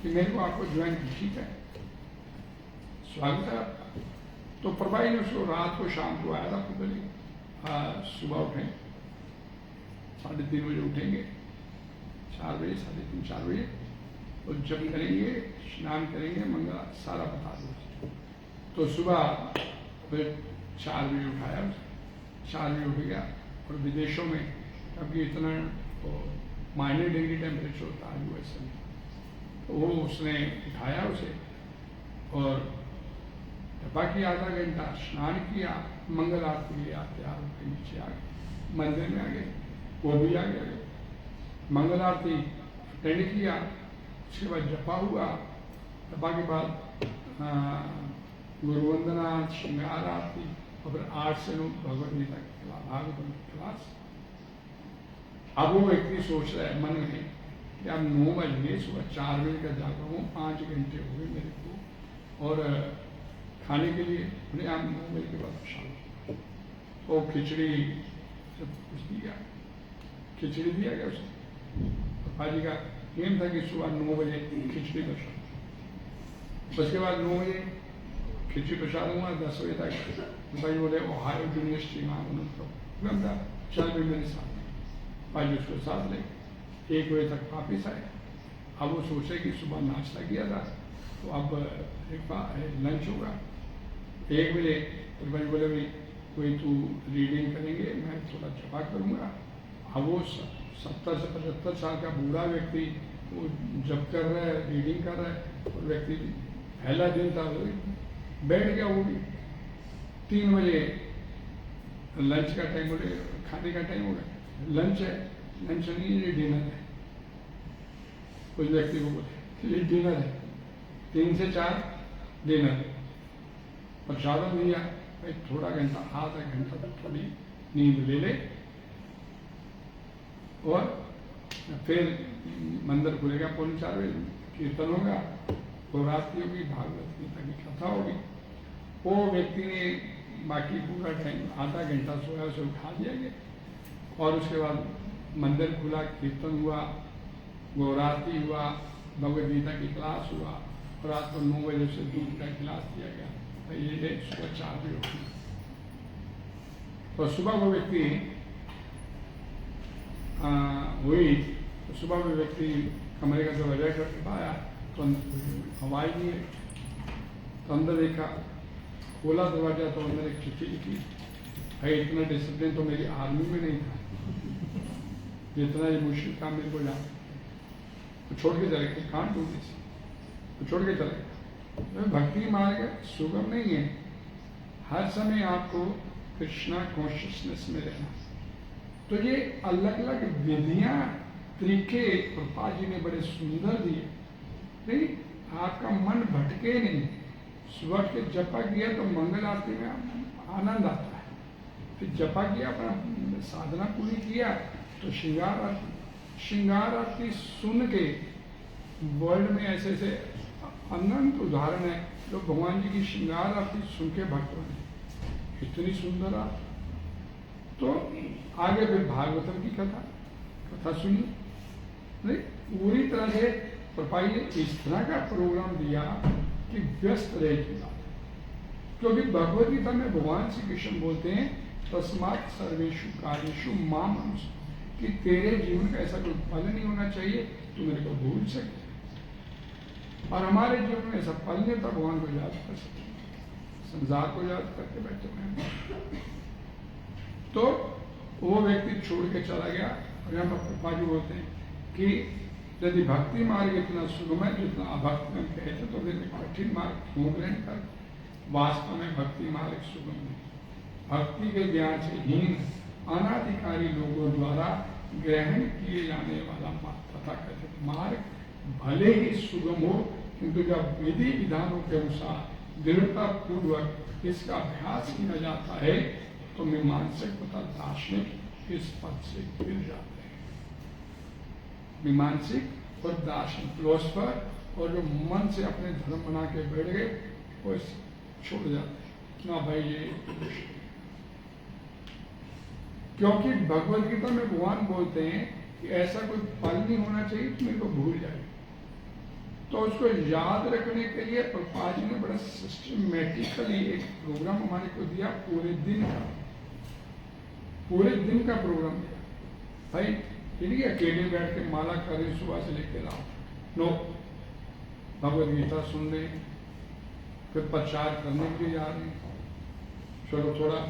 कि मेरे को आपको ज्वाइन की, ठीक है स्वागत है आपका। तो प्रभाई ने उसको रात को शाम को आया था, बोली सुबह उठें 3:30 बजे उठेंगे, 4 बजे 3:30 4 बजे, और जब करेंगे स्नान करेंगे, मंगला सारा बता दो। तो सुबह फिर 4 बजे उठाया, 4 बजे उठ गया। और विदेशों में क्योंकि इतना -डिग्री टेम्परेचर होता है यूएस में, तो वो उसने उठाया उसे और बाकी आधा घंटा स्नान किया, मंगल आरती लिया, तैयार होकर नीचे आ गए, मंदिर में आ गए, वो भी आ गए, मंगल आरती अटेंड किया, उसके बाद जपा हुआ, जपा के बाद गुरु वंदना, श्रृंगार आरती, और फिर 8 से 9 भगवद गीता की क्लास, भागवतम की क्लास। अब वो व्यक्ति सोच रहा है मन में कि अब 9 बजे, सुबह 4 बजे का जागा हूँ, 5 घंटे हो गए मेरे को, और खाने के लिए उन्हें आप 9 बजे के बाद शाम वो खिचड़ी सब कुछ दिया, खिचड़ी दिया गया उसको। पापा जी का नियम था कि सुबह 9 बजे खिचड़ी प्रसाद, उसके बाद 9 बजे खिचड़ी प्रसाद हुआ, 10 बजे तक भाई बोले ओहायो यूनिवर्सिटी में उन्होंने चल भी मेरे साथ, भाई उसको साथ ले 1 बजे तक वापिस आए। अब वो सोचे कि सुबह नाश्ता किया था तो अब लंच होगा 1 बजे, तो भाई बोले भाई कोई तू रीडिंग करेंगे, मैं थोड़ा जपा करूँगा। अब वो 70 से 75 साल का बूढ़ा व्यक्ति वो जप कर रहा है, रीडिंग कर रहा है, और व्यक्ति पहला दिन था बैठ गया, वो भी 3 बजे लंच का टाइम, बोले खाने का टाइम हो गया, लंच है, लंच नहीं ये डिनर है। उस व्यक्ति को बोले ये डिनर है, 3 से 4 डिनर, प्रसादम दिया, भाई थोड़ा घंटा, आधा घंटा तो थोड़ी नींद ले ले, और फिर मंदिर खुलेगा 3:45 बजे, कीर्तन होगा, शिवरात्रि होगी, भागवत गीता की कथा होगी। वो व्यक्ति ने बाकी पूरा टाइम आधा घंटा सोया, उसे उठा दिया गया, और उसके बाद मंदिर खुला, कीर्तन हुआ, शिवरात्रि हुआ, भगवद गीता की क्लास हुआ, और रात को 9 बजे से दूध का गिलास दिया गया। तो ये सुबह 4 बजे उठी, तो सुबह वो व्यक्ति हुई, तो सुबह वो व्यक्ति कमरे का दरवाजा करके आया, तो हवाई नहीं है, तो अंदर देखा, खोला दरवाजा तो अंदर एक चिट्ठी लिखी, भाई इतना डिसिप्लिन तो मेरी आर्मी में नहीं था, जितना ये मुश्किल काम मेरे को जाना, तो छोड़ के चले गए, कांट डू दिस, तो छोड़ के चले गए। भक्ति मार्ग सुगम नहीं है, हर समय आपको कृष्णा कॉन्शियसनेस में रहना। तो ये अलग अलग विधियां, तरीके प्रभुपाद जी ने बड़े सुंदर दिए, नहीं आपका मन भटके नहीं। सुबह के जपा किया तो मंगल आरती में आनंद आता है, फिर जपा किया, अपना साधना पूरी किया, तो श्रृंगार आरती सुन के वर्ल्ड में ऐसे ऐसे अनंत उदाहरण है, लोग भगवान जी की श्रृंगार आरती सुन के भक्त बने, इतनी सुंदर आरती। तो आगे फिर भागवतम की कथा सुनी, नहीं पूरी तरह से प्रपाई ने इस तरह का प्रोग्राम दिया कि व्यस्त रहे की बात, क्योंकि भगवद गीता में भगवान श्री कृष्ण बोलते हैं तस्मात् सर्वेषु कार्येषु माम अनुसर, कि तेरे जीवन का ऐसा कोई फल नहीं होना चाहिए तू मेरे को भूल सके, और हमारे जीवन में ऐसा फल नहीं था भगवान को याद कर सके, संसार को याद करके बैठे हुए। तो वो व्यक्ति छोड़ के चला गया, और यहाँ पर प्रभुपाद जी बोलते हैं कि यदि भक्ति मार्ग इतना सुगम है जितना अभक्त में कहते तो फिर कठिन मार्ग क्यों ग्रहण कर। वास्तव में भक्ति मार्ग सुगम नहीं, भक्ति के ज्ञान से हीन अनाधिकारी लोगों द्वारा ग्रहण किए जाने वाला तथा कथित मार्ग भले ही सुगम हो, किंतु जब विधि विधानों के अनुसार दृढ़ता पूर्वक इसका अभ्यास किया जाता है तो मीमांसक तथा दार्शनिक इस पद से गिर जाते हैं। मीमांसिक और दार्शनिक फिलोसफर और जो मन से अपने धर्म बना के बैठ गए वो छोड़ जाते हैं ना भाई ये, क्योंकि भगवद गीता में भगवान बोलते हैं कि ऐसा कोई फल नहीं होना चाहिए तो मेरे को भूल जाए। तो उसको याद रखने के लिए प्रभुपाद जी ने बड़ा सिस्टमेटिकली एक प्रोग्राम हमारे को दिया, पूरे दिन का प्रोग्राम दिया। भाई ठीक है अकेले बैठ के माला करें सुबह से लेकर आओ, नो, भगवद गीता सुन रहे, फिर प्रचार करने के लिए जा रहे हैं, चलो थोड़ा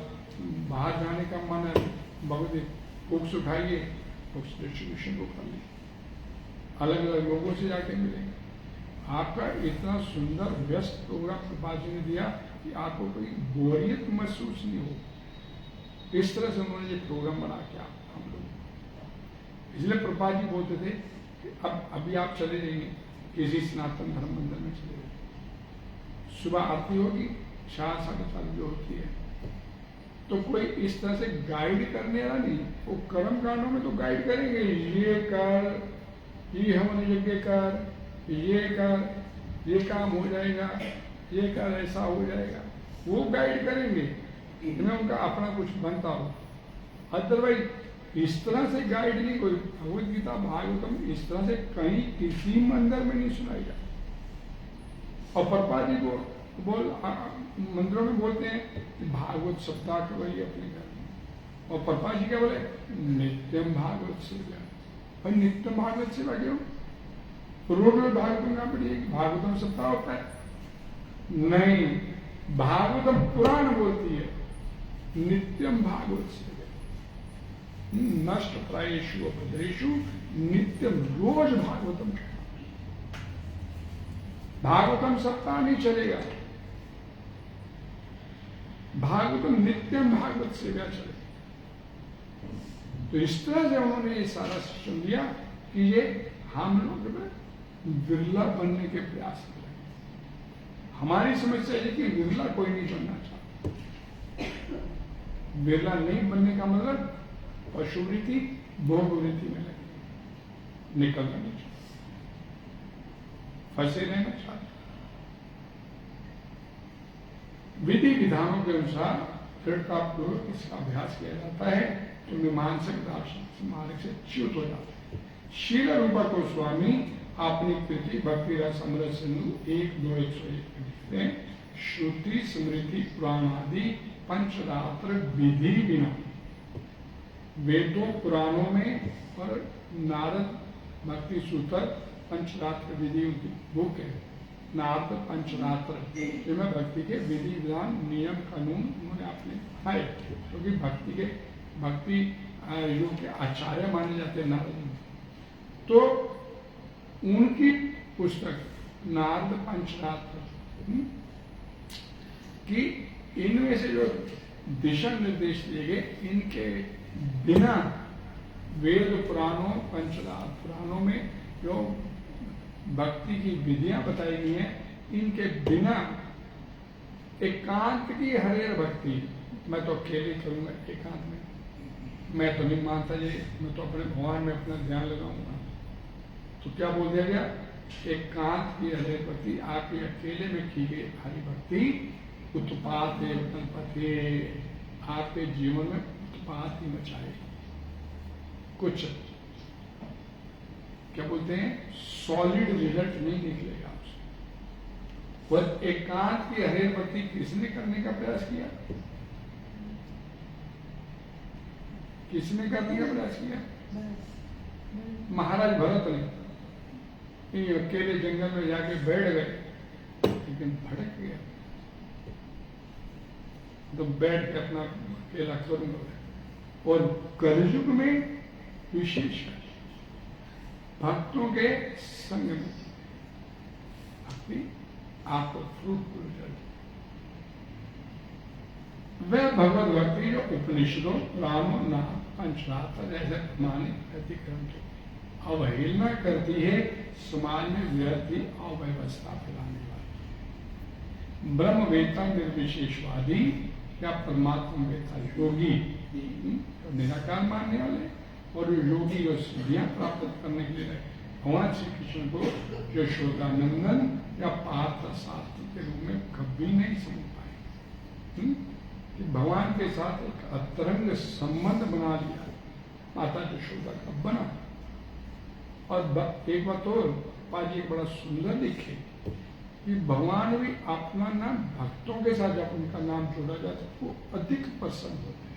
बाहर जाने का मन है, भगवद बुक्स उठाइए, बुक्स डिस्ट्रीब्यूशन को कर लीजिए, अलग अलग लोगों से जाके मिलेंगे। आपका इतना सुंदर व्यस्त प्रोग्राम प्रभुपाद जी ने दिया, कि आपको कोई बोरियत महसूस नहीं हो। इस तरह से उन्होंने ये प्रोग्राम बना के हम लोग, इसलिए प्रभुपाद जी बोलते थे कि अब अभी आप चले जाइए किसी सनातन धर्म मंदिर में चले जाइए, सुबह आरती होगी 4 साढ़े 4 जो होती है, तो कोई इस तरह से गाइड करने वाला नहीं। वो कर्म कांडों में तो गाइड करेंगे, ये कर, ये हवन यज्ञ कर, ये कर, ये काम हो जाएगा, ये कर ऐसा हो जाएगा, वो गाइड करेंगे, इनमें उनका अपना कुछ बनता हो। अदरवाइज इस तरह से गाइड नहीं कोई। भगवद गीता भागवतम इस तरह से कहीं किसी मंदिर में नहीं सुनाई जाती। और प्रभुपाद जी को मंदिरों में बोलते हैं कि भागवत सप्ताह करवाइए अपने घर में, और प्रभुपाद जी क्या बोले, नित्यम भागवत सेवा। भाई नित्यम भागवत सेवा क्यों? रोज रोज भागवतम कहाँ पढ़िए? भागवतम सप्ताह होता है? नहीं, भागवतम पुराण बोलती है नित्यम भागवत सेवा। नष्ट प्रायेषु अपद्रेषु नित्यम, रोज भागवतम। भागवतम सप्ताह नहीं चलेगा, भागवतम नित्यम भागवत सेवा चले। तो इस तरह से उन्होंने ये सारा सिस्टम दिया कि ये हम लोग विरला बनने के प्रयास कर रहे हैं। हमारी समस्या है कि विरला कोई नहीं बनना चाहता। विरला नहीं बनने का मतलब पशुवृत्ति भोगवृत्ति में लगे, निकलना नहीं चाहता, फंसे रहना चाहते। विधि विधानों के अनुसार दृढ़तापूर्वक इसका अभ्यास किया जाता है तो मीमांसक दार्शनिक मार्ग से च्युत हो जाते हैं। शील रूपा गोस्वामी अपनी कृति भक्ति रस अमृत सिंधु 1-2-101 में लिखते हैं, श्रुति स्मृति पुराण आदि पंचरात्र विधि बिना, वेदों पुराणों में और नारद भक्ति सूत्र पंचरात्र विधि उनकी बुक है, नारद पंचरात्र, जिनमें भक्ति के विधि विधान नियम कानून उन्होंने अपने है, क्योंकि भक्ति योग के आचार्य माने जाते हैं नारद जी। तो उनकी पुस्तक नारद पंचरात्र कि इनमें से जो दिशा निर्देश दिए गए, इनके बिना वेद पुराणों पंचरात्र पुराणों में जो भक्ति की विधियां बताई गई हैं, इनके बिना एकांत की हरेर भक्ति, मैं तो अकेले करूंगा एकांत में, मैं तो नहीं मानता ये, मैं तो अपने भगवान में अपना ध्यान लगाऊंगा, तो क्या बोल दिया गया? एकांत की हरेर भक्ति, आपके अकेले में की गई हरि भक्ति उत्पात कल्पते, आपके जीवन में उत्पात ही मचाए, कुछ क्या बोलते हैं सॉलिड रिजल्ट नहीं निकलेगा आपसे। और एकांत की हरेर भक्ति किसने करने का प्रयास किया? किसने करने का प्रयास किया? महाराज भरत ने। अकेले जंगल में जाके बैठ गए, लेकिन भटक गया, तो बैठ के अपना अकेला करूंगा। और कलयुग में विशेष भक्तों के संग में भक्ति आपको फ्रूटफुल कर, वह भगवत भक्ति जो उपनिषदों पुराणों नाम पंचरात्र जैसे प्रमाणित प्रतिक्रम की अवहेलना करती है, समाज में व्यर्थी अव्यवस्था फैलाने वाली, ब्रह्म वेता निर्विशेषवादी या परमात्मा वेता योगी, निराकार मानने वाले और योगी जो सिद्धियां प्राप्त करने के लिए भगवान श्री कृष्ण को यशोदानंदन या पार्थ सारथी के रूप में कभी नहीं समझ पाए कि भगवान के साथ एक अतरंग संबंध बना लिया, माता यशोदा का बना। और एक बात और पाजी बड़ा सुंदर लिखे कि भगवान भी अपना नाम भक्तों के साथ जब उनका नाम जोड़ा जाता है वो अधिक प्रसन्न होते हैं।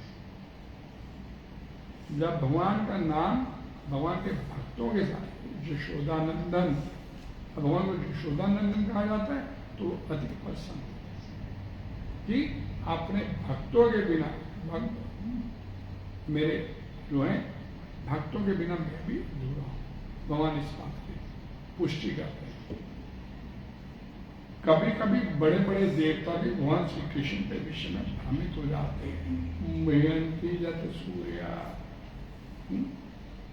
जब भगवान का नाम भगवान के भक्तों के साथ यशोदानंदन, भगवान को यशोदानंदन कहा जाता है तो अधिक प्रसन्न होते हैं कि अपने भक्तों के बिना मेरे जो है भक्तों के बिना मैं भी अधूरा हूं। भगवान इस बात की पुष्टि करते हैं। कभी कभी बड़े बड़े देवता भी भगवान श्री कृष्ण के विषय में भ्रमित हो जाते हैं। मयंती जत सूर्या,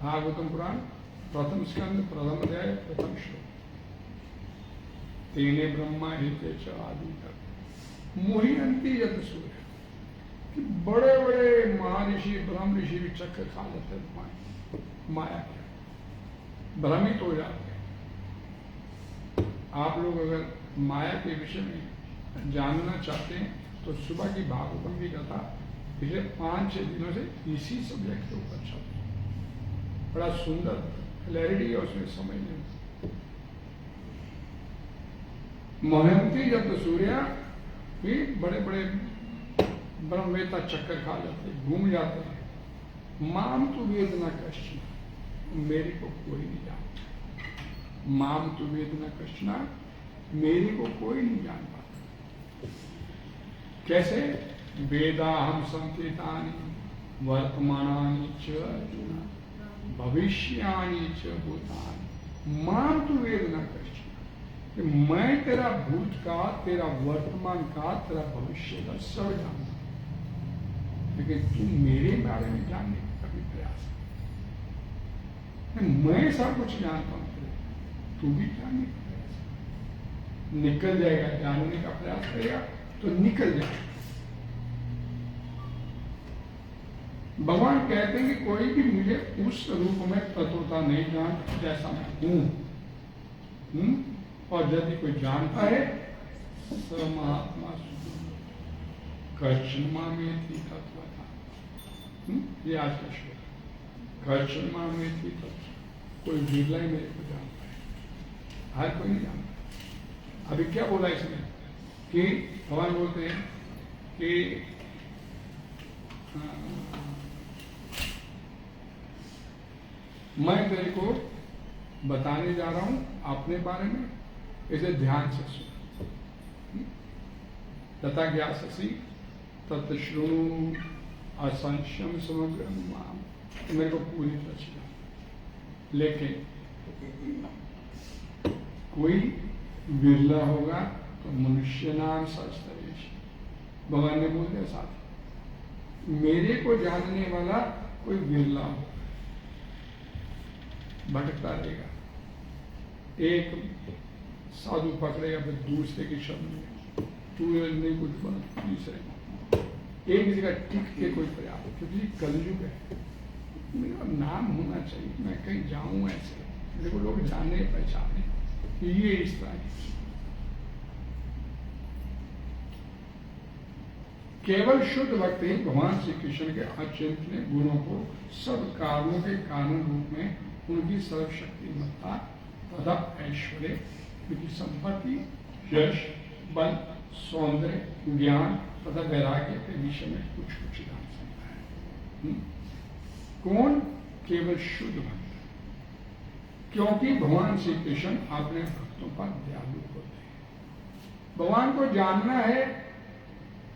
भागवतम पुराण प्रथम स्कंद प्रथम अध्याय प्रथम श्लोक, तेने ब्रह्मा हिते च आदि तक मोहियंती यत सूर्य, कि बड़े बड़े महर्षि ब्रह्म ऋषि भी चक्कर खा लेते हैं माया के, भ्रमित हो जाते हैं। आप लोग अगर माया के विषय में जानना चाहते हैं तो सुबह की भागवतम की कथा पिछले 5-6 दिनों से इसी सब्जेक्ट के ऊपर चल रही है। बड़ा सुंदर क्लैरिटी है उसमें समझने में। मोहंती जब सूर्या भी बड़े बड़े ब्रह्मवेता चक्कर खा जाते, घूम जाते हैं। माम तु वेद न कश्चन, मेरे को कोई नहीं जानता। माम तु वेद न कश्चन, मेरे को कोई नहीं जान पाता। कैसे? वेदा हम संकेतानि वर्तमानानि च अर्जुन भविष्यानि च भूतानि माम तु वेद न कश्चन, कि मैं तेरा भूत का, तेरा वर्तमान का, तेरा भविष्य का सब जानता, लेकिन तू मेरे बारे में जानने का कभी प्रयास नहीं। मैं सब कुछ जानता हूं, तू भी जानने का प्रयास निकल जाएगा। जानने का प्रयास करेगा तो निकल जाएगा। भगवान कहते हैं कि कोई भी मुझे उस रूप में तत्वता नहीं जानता जैसा मैं हूं। और यदि कोई जानता है स महात्मा कर्षण में थी तत्वता। ये आज का श्लोक, कर्षण में थी तत्व। कोई बिरला ही मेरे को जानता है, हर कोई नहीं जानता। अभी क्या बोला इसमें कि भगवान बोलते हैं कि मैं तेरे को बताने जा रहा हूं अपने बारे में, इसे ध्यान से सुन। तथा ज्ञासी तत् श्रृणु असंशयम समग्र माम, तो मेरे को पूरी तरह से। लेकिन कोई बिरला होगा तो मनुष्य नाम सस्तरेश, भगवान ने बोल दिया साथ, मेरे को जानने वाला कोई बिरला हो, भटकता रहेगा। एक साधु पकड़ेगा फिर दूसरे के शब्द में तू नहीं कुछ बना, तीसरे एक जगह टिक के कोई प्रयास, क्योंकि कलयुग है। मेरा नाम होना चाहिए, मैं कहीं जाऊं ऐसे मेरे को लोग जाने पहचाने, ये इस तरह केवल शुद्ध भक्त ही भगवान श्री कृष्ण के अचिंतनीय गुणों को सब कारणों के कारण रूप में उनकी सर्वशक्तिमत्ता तथा ऐश्वर्य, उनकी संपत्ति, यश, बल, सौंदर्य, ज्ञान तथा वैराग्य के विषय में कुछ कुछ जान सकता है। कौन? केवल शुद्ध भक्त, क्योंकि भगवान श्री कृष्ण अपने भक्तों पर दयालु होते हैं। भगवान को जानना है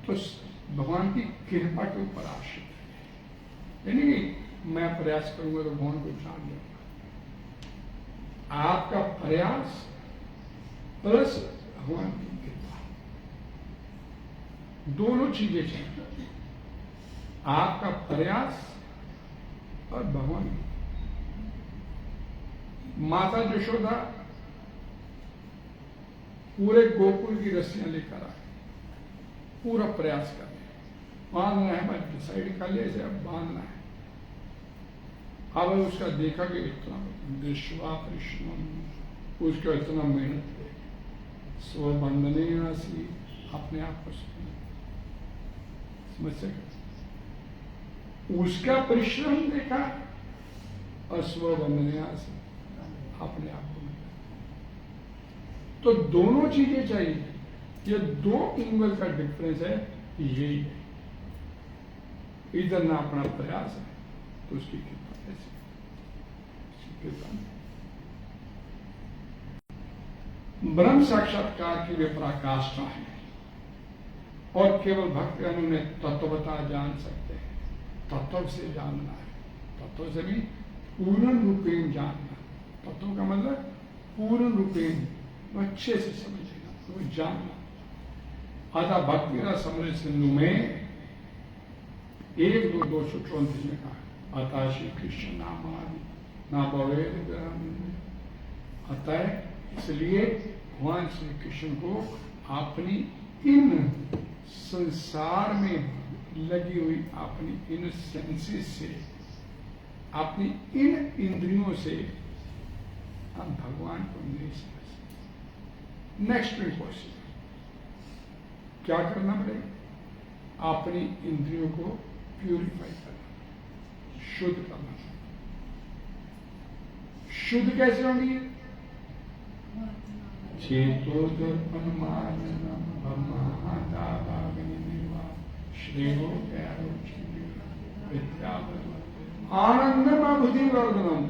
तो भगवान की कृपा के ऊपर आश्रित है, यानी मैं प्रयास करूंगा तो भगवान को जान लूंगा। आपका प्रयास प्लस भगवान की कृपा, दोनों चीजें चाहिए। आपका प्रयास और भगवान। माता यशोदा पूरे गोकुल की रस्सियां लेकर आए, पूरा प्रयास कर रहे, बांधना है, मैं डिसाइड कर लिया इसे अब बांधना है। अब उसका देखा कि इतना विश्वा परिश्रम, उसका इतना मेहनत है, स्वबंधने सी अपने आप को समझ सके, उसका परिश्रम देखा और स्वबंधने से अपने आप को मिला। तो दोनों चीजें चाहिए। ये दो उंगल का डिफरेंस है, यही है। इधर ना अपना प्रयास है तो उसकी कृपा ऐसी ब्रह्म साक्षात्कार की वे पराकाष्ठा है और केवल भक्त उन्हें तत्वता जान सकते हैं। तत्व से जानना है, तत्व से भी पूर्ण रूपेण जानना। तत्व का मतलब पूर्ण रूपेण, अच्छे से समझेगा। तो जानना। अतः भक्ति रस अमृत सिंधु में 1-2-234 में कहा अतः श्री कृष्ण नामादि ना भवेद। अतः इसलिए भगवान श्री कृष्ण को अपनी इन संसार में लगी हुई अपनी इन सेंसेस से, अपनी इन इंद्रियों से हम भगवान को नहीं समझ सकते। नेक्स्ट क्वेश्चन, क्या करना पड़ेगा? अपनी इंद्रियों को प्यूरिफाई करना, शुद्ध करना। शुद्ध कैसे होंगी? चेतो दर्पण माननम श्रेयो आनंदम अभुति वर्धनम।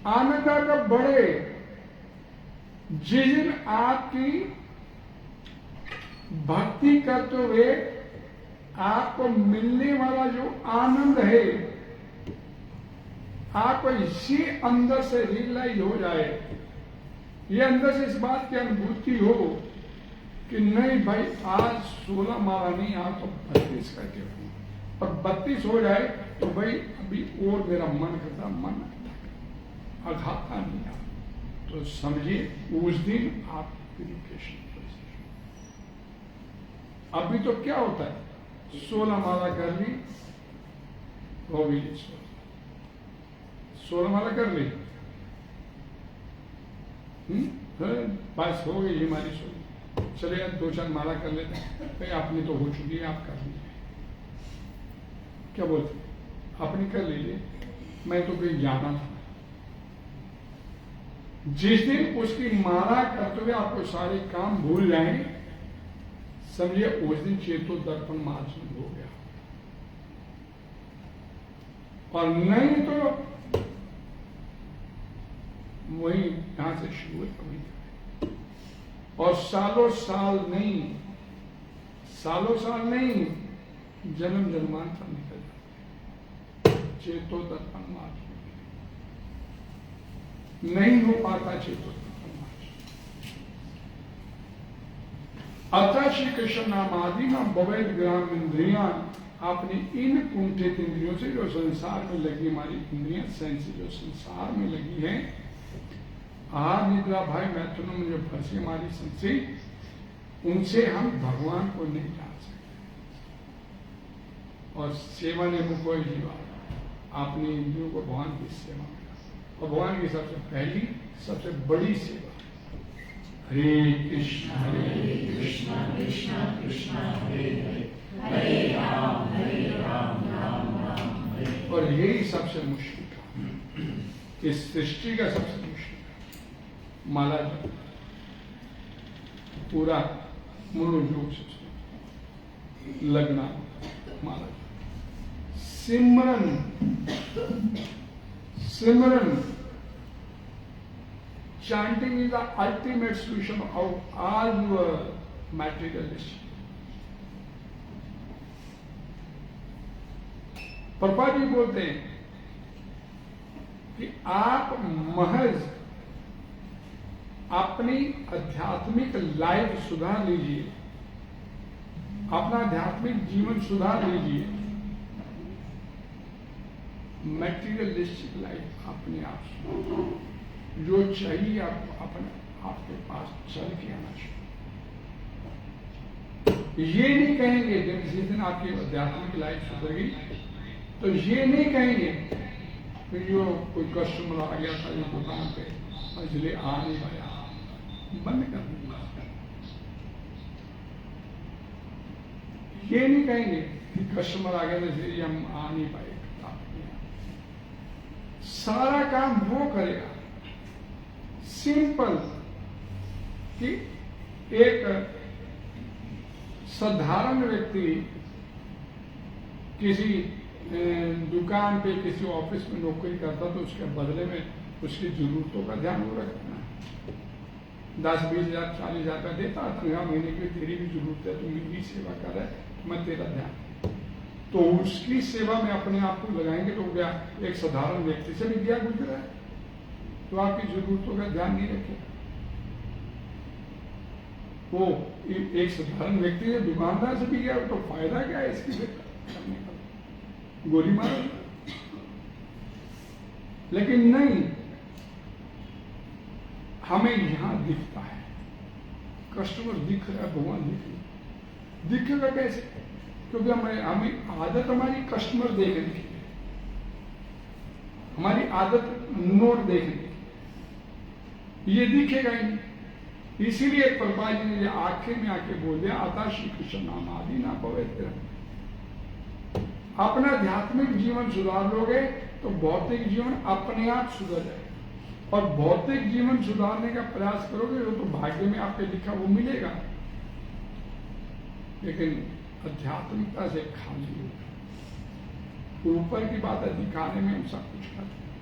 आनंद का बढ़े जिस दिन आपकी भक्ति करते हुए आपको मिलने वाला जो आनंद है, आपको इसी अंदर से रियलाइज हो जाए, ये अंदर से इस बात की अनुभूति हो कि नहीं भाई आज 16 माला नहीं, आज तो 32 करके हूं, और 32 हो जाए तो भाई अभी और मेरा मन करता, मन अघाता नहीं आ, तो समझिए उस दिन आप प्यूरिफिकेशन। अभी तो क्या होता है, 16 माला कर ली, हो गई 16 माला कर ली, बस हो गई हमारी 16। चले यार 2-4 माला कर लेते हैं, भाई आपने तो हो चुकी है, आप कर लीजिए। क्या बोलते, अपनी कर लीजिए, मैं तो कहीं जाना था। जिस दिन उसकी माला करते हुए आपको सारे काम भूल जाएंगे, समझिए उस दिन चेतो दर्पण मार्जन हो गया। और नहीं तो वही यहां से शुरू है, और सालों साल नहीं, जन्म जन्मांतर निकल जाते, चेतो दर्पण मार्जन नहीं हो पाता। चेतो दर्पण मार्जन। अतः श्री कृष्ण नामादि में भवेद ग्राम इंद्रियां, आपने इन कुंठित इंद्रियों से जो संसार में लगी, हमारी इंद्रियां सेंस जो संसार में लगी है, आज निद्रा भाई मैथुनों में जो फंसी हमारी संसी, उनसे हम भगवान को नहीं जान सकते। और सेवा ने कोई जीवा अपनी इंद्रियों को भगवान की सेवा में, और भगवान की सबसे पहली सबसे बड़ी सेवा हरे कृष्ण कृष्ण कृष्ण हरे हरे, हरे राम राम राम हरे। और यही सबसे मुश्किल काम, इस सृष्टि का सबसे मुश्किल माला पूरा मनोयोग से लगना, माला सिमरन chanting is the ultimate solution of all your material issues. Prabhupada ji बोलते हैं कि आप महज अपनी आध्यात्मिक लाइफ सुधार लीजिए, अपना आध्यात्मिक जीवन सुधार लीजिए, मैटीरियलिस्टिक लाइफ अपने आप जो चाहिए आप अपने आपके पास चल के आना चाहिए। ये नहीं कहेंगे जब जिस दिन आपकी आध्यात्मिक लाइफ सुधरेगी तो ये नहीं कहेंगे कि जो कोई कस्टमर आ गया था जो दुकान पे इसलिए आ नहीं पाया, बंद कर दूंगा। ये नहीं कहेंगे कि कस्टमर आ गया था इसलिए हम आ नहीं पाए। सारा काम वो करेगा। सिंपल कि एक साधारण व्यक्ति किसी दुकान पे किसी ऑफिस में नौकरी करता तो उसके बदले में उसकी जरूरतों का ध्यान वो रखना है। 10, 20 हजार 40 हजार का देता तनख्वाह महीने की, तेरी भी जरूरत है, तू मेरी सेवा कर रहा है, मैं तेरा ध्यान, तो उसकी सेवा में अपने आप को लगाएंगे तो क्या एक साधारण व्यक्ति से भी क्या गुजरा है तो आपकी जरूरतों का ध्यान नहीं रखेगा। वो एक साधारण व्यक्ति है, दुकानदार से भी गया तो फायदा क्या है इसकी करने का, गोली मारो। लेकिन नहीं, हमें यहां दिखता है, कस्टमर दिख रहा है, भगवान दिख रहा है। दिखेगा कैसे? क्योंकि हमें आदत हमारी कस्टमर देखने की है, हमारी आदत नोट देखने की, ये दिखेगा ही नहीं। इसीलिए प्रभुपाद जी ने आखिर में आके बोल दिया, आता श्री कृष्ण नाम आदि ना पवित्र। अपना आध्यात्मिक जीवन सुधार लोगे तो भौतिक जीवन अपने आप सुधर जाएगा, और भौतिक जीवन सुधारने का प्रयास करोगे तो भाग्य में आपके लिखा वो मिलेगा, लेकिन आध्यात्मिकता से खाली होगा। ऊपर की बात है, दिखाने में हम सब कुछ करते हैं,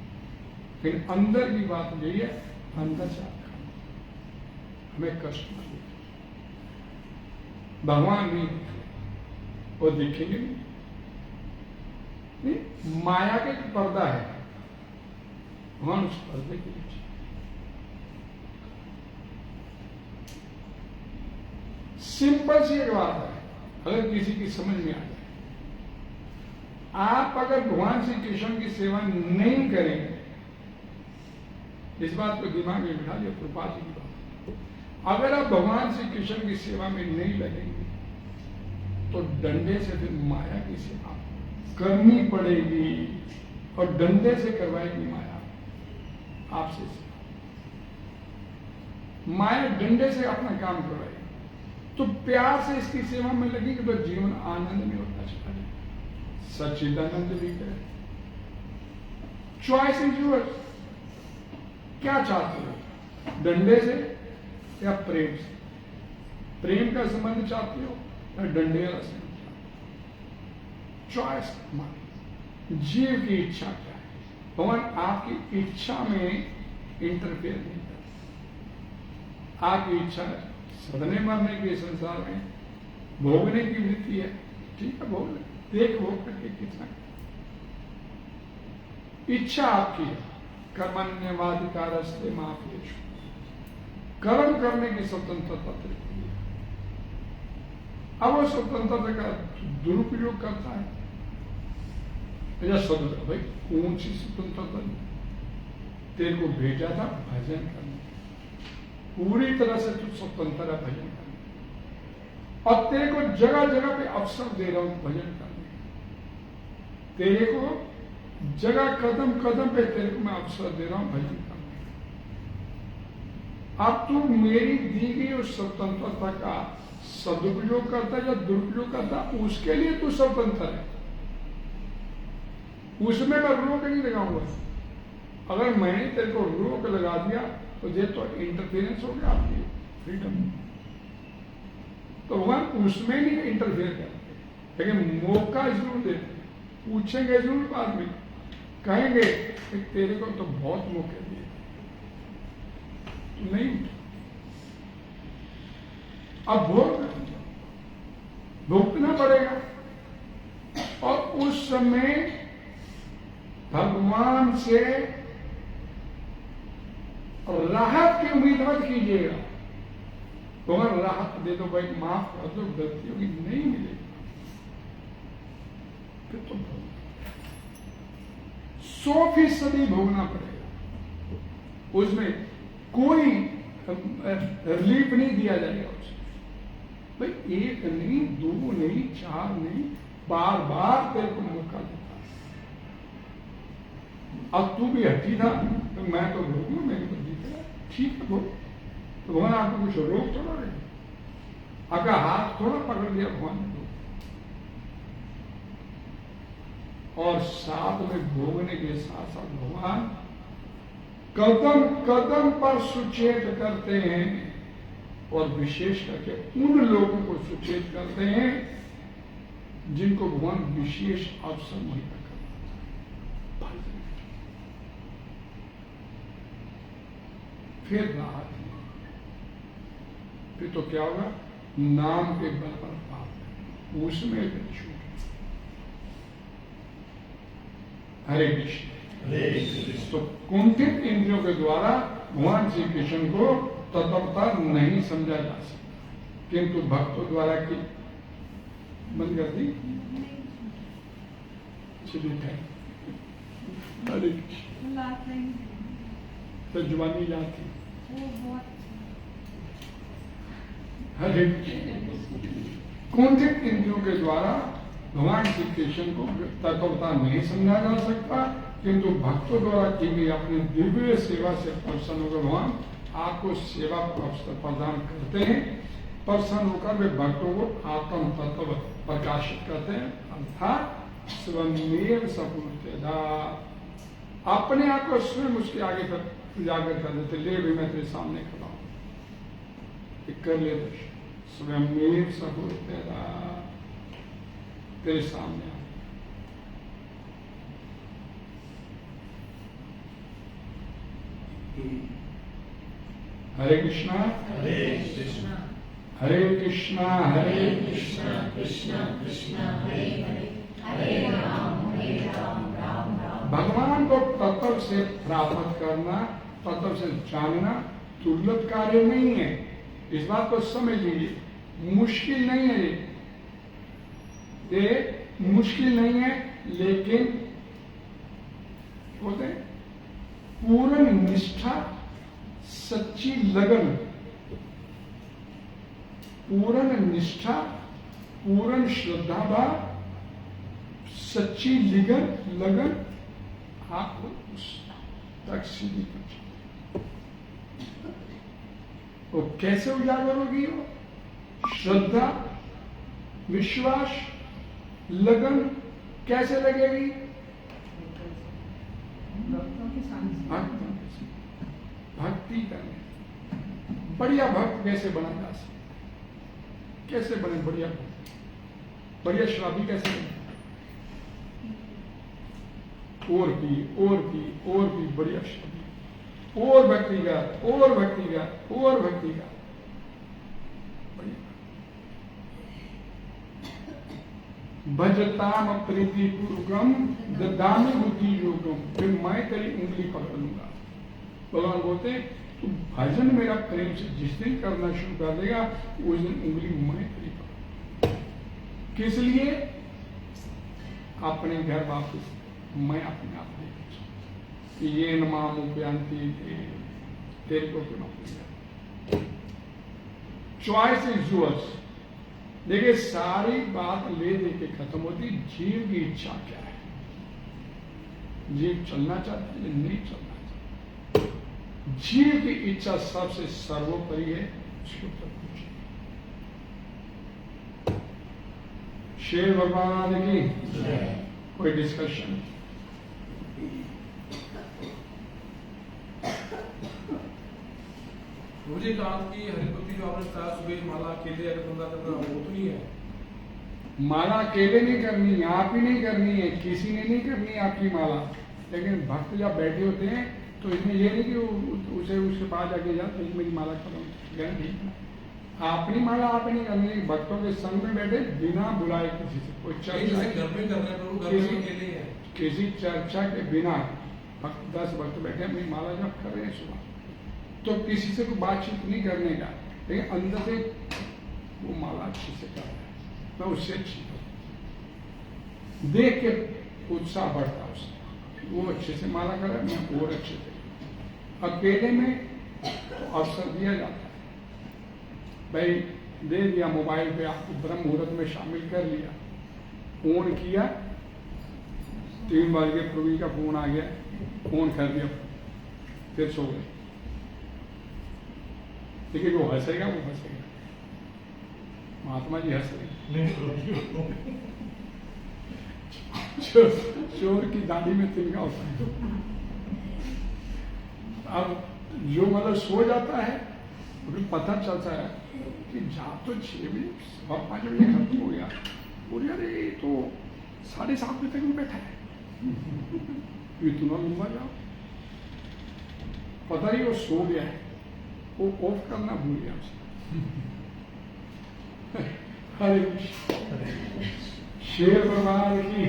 लेकिन अंदर की बात यही है, अंदर से आप खाली, हमें कष्ट न दिखे। भगवान नहीं दिखे, वो दिखेंगे नहीं। माया का एक पर्दा है, भगवान उस पर्दे के नीचे। सिंपल सी एक बात है, अगर किसी की समझ में आ जाए, आप अगर भगवान श्री कृष्ण की सेवा नहीं करेंगे, इस बात को दिमाग में बिठा लिया, प्रभुपाद जी की बात, अगर आप भगवान श्री कृष्ण की सेवा में नहीं लगेंगे तो डंडे से फिर माया की सेवा करनी पड़ेगी, और डंडे से करवाएगी माया आपसे सेवा। माया डंडे से अपना काम करवाएगी, तो प्यार से इसकी सेवा में लगेगी तो जीवन आनंद में होता चला जाए। सच्चिदानंद भी करे, चॉइस इज योर्स। क्या चाहते हो, डंडे से या प्रेम से? प्रेम का संबंध चाहते हो या डंडे का संबंध चाहते हो? चॉइस हमारी, जीव की इच्छा क्या है। भगवान आपकी इच्छा में इंटरफेयर नहीं करते। आपकी इच्छा है सदने मरने के संसार में भोगने की वृत्ति है, ठीक है, भोग ले, देख भोग करके कितना। इच्छा आपकी है, कर्मण्यवाधिकारस्ते मा फलेषु, कर्म करने की स्वतंत्रता है। अब वो स्वतंत्रता का दुरुपयोग करता है या स्वतंत्रता, भाई कौन सी स्वतंत्रता? तेरे को भेजा था भजन करने, पूरी तरह से तू स्वतंत्र है भजन करने, और तेरे को जगह जगह पे अवसर दे रहा हूं भजन करने। तेरे को जगह कदम कदम पे तेरे को मैं अवसर दे रहा हूं भजन करने। अब तू मेरी दी गई उस स्वतंत्रता का सदुपयोग करता या दुरुपयोग करता, उसके लिए तू स्वतंत्र है, उसमें मैं रोक नहीं लगाऊंगा। अगर मैंने तेरे को रोक लगा दिया तो ये तो इंटरफेरेंस हो गया आपकी फ्रीडम। तो भगवान उसमें नहीं इंटरफेयर करते, लेकिन मौका जरूर देते, पूछेंगे जरूर बाद में, कहेंगे कि तेरे को तो बहुत मौके दिए, तू नहीं उठा, अब भुगतना पड़ेगा। और उस समय भगवान से राहत की उम्मीद मत कीजिएगा। भगवान राहत दे दो, भाई माफ कर दो, गलती होगी, नहीं मिलेगी, फिर तो 100% भोगना पड़ेगा, उसमें कोई रिलीफ नहीं दिया जाएगा उसे। भाई एक नहीं, दो नहीं, चार नहीं, बार बार तेरे को मौका देता है। अब तू भी हटी था तो मैं तो भोगूं, मेरे को जीत रहा, ठीक है भोग। तो भगवान आपको कुछ रोक थोड़ा रहे, आपका हाथ थोड़ा पकड़ लिया भगवान ने, और साथ में भोगने के साथ साथ भगवान कदम कदम पर सुचेत करते हैं, और विशेष करके उन लोगों को सुचेत करते हैं जिनको भगवान विशेष अवसर मुहैया करता है। फिर राहत, फिर तो क्या होगा, नाम के बल पर पाप, उसमें भी छूट। हरे कृष्ण। तो कुंठित इंद्रियों के द्वारा भगवान श्री कृष्ण को तत्वता नहीं समझा जा सकता। किंतु भक्तों द्वारा की बंद कर दी। चलिए अरे तो जुबानी जाती हरे कुंठित इंद्रियों के द्वारा भगवान श्री कृष्ण को तत्वता नहीं समझा जा सकता, किंतु भक्तों द्वारा की गई अपनी दिव्य सेवा से प्रसन्न होकर भगवान आपको सेवा अवसर प्रदान करते हैं। प्रसन्न होकर वे भक्तों को आत्म तत्व प्रकाशित करते हैं, अर्थात स्वमेव सपूर्णता अपने आप को स्वयं उसके आगे पर उजागर कर देते। ले भी मैं तेरे सामने खड़ा हूं, कर ले स्वमेव सपूर्णता तेरे सामने। हरे कृष्णा हरे कृष्णा हरे कृष्णा हरे कृष्णा कृष्णा कृष्णा हरे हरे हरे राम राम राम। भगवान को तत्व से प्राप्त करना, तत्व से जानना दुर्लभ कार्य नहीं है। इस बात को समझ लीजिए, मुश्किल नहीं है ये मुश्किल नहीं है, लेकिन होते पूर्ण निष्ठा, सच्ची लगन, पूर्ण निष्ठा, पूर्ण श्रद्धा भाव, सच्ची लगन आपको उस तक सीधी पहुंचे। वो कैसे उजागर होगी? वो श्रद्धा, विश्वास, लगन कैसे लगेगी? भक्ति करने। बढ़िया भक्त कैसे बना जा सकता? कैसे बने बढ़िया भक्त? बढ़िया शराबी कैसे बने? और भी बढ़िया शराबी, और भक्ति का, और भक्ति का, और भक्ति का। भजताम प्रीति पूर्वकम ददामी बुद्धि योगम, फिर मैं तेरी उंगली पकड़ लूंगा। भगवान बोलते तू भजन मेरा प्रेम से जिस दिन करना शुरू कर देगा, उस दिन उंगली मैं तेरी पकड़। किस लिए? अपने घर वापस मैं अपने आप ले ये नमामुपयांति तेरे को क्यों? Choice is yours. देखिए सारी बात ले दे के खत्म होती। जीव की इच्छा क्या है? जीव चलना चाहता है या नहीं चलना चाहता? जीव की इच्छा सबसे सर्वोपरि है। उसके ऊपर कुछ शेर भगवान की कोई डिस्कशन? मुझे कहा कि हरिपति जो आपने कहा सुबह माला अकेले हरिबंदा करना, वो तो नहीं है। माला अकेले नहीं करनी, आप ही नहीं करनी है, किसी ने नहीं करनी आपकी माला। लेकिन भक्त जब बैठे होते हैं तो इसमें ये नहीं कि उसे उसके पास जाके जा तो मेरी माला करो, अपनी माला आप नहीं करनी। भक्तों के संग में बैठे बिना बुलाए किसी से, कोई चर्चा घर में करना है, घर में अकेले है, किसी चर्चा के बिना 10 भक्त बैठे अपनी माला जब कर रहे हैं सुबह, तो किसी से कोई बातचीत नहीं करने का, लेकिन अंदर से वो माला अच्छी से कर रहा है, मैं उससे अच्छी करूं, देख के उत्साह बढ़ता है उससे। वो अच्छे से माला कर रहा है, मैं और अच्छे से। अकेले में तो अवसर दिया जाता है, भाई दे दिया मोबाइल पे, आपको ब्रह्म मुहूर्त में शामिल कर लिया, फोन किया, 3 बजे प्रवीण का फोन आ गया, फोन कर दिया, फिर सो गए। लेकिन वो हंसेगा, वो हंसेगा, महात्मा जी हंस रहे। चोर की दाढ़ी में तिनका होता है। अब जो मतलब सो जाता है, उसे पता चलता है कि जाप तो 6 बजे 5 बजे खत्म हो गया, बोल अरे तो 7:30 बजे तक भी बैठा है, इतना लंबा जाओ। पता नहीं वो सो गया है, वो ऑफ करना भूल गया उसे। हरे शेर भगवान की।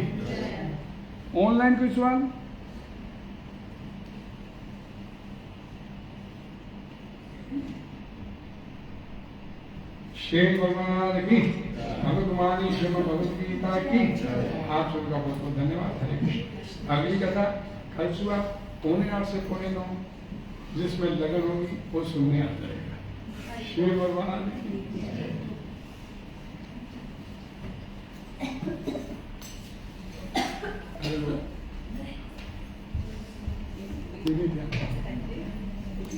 ऑनलाइन कोई सवाल? श्री भगवान की भगवानी श्रीमद् भगवद गीता की। आप सबका बहुत बहुत धन्यवाद। हरे कृष्ण। अगली कथा कल सुबह 8:45 से 8:45 जिसमें लगन होगी वो सुनने आ जाएगा। श्री भगवान की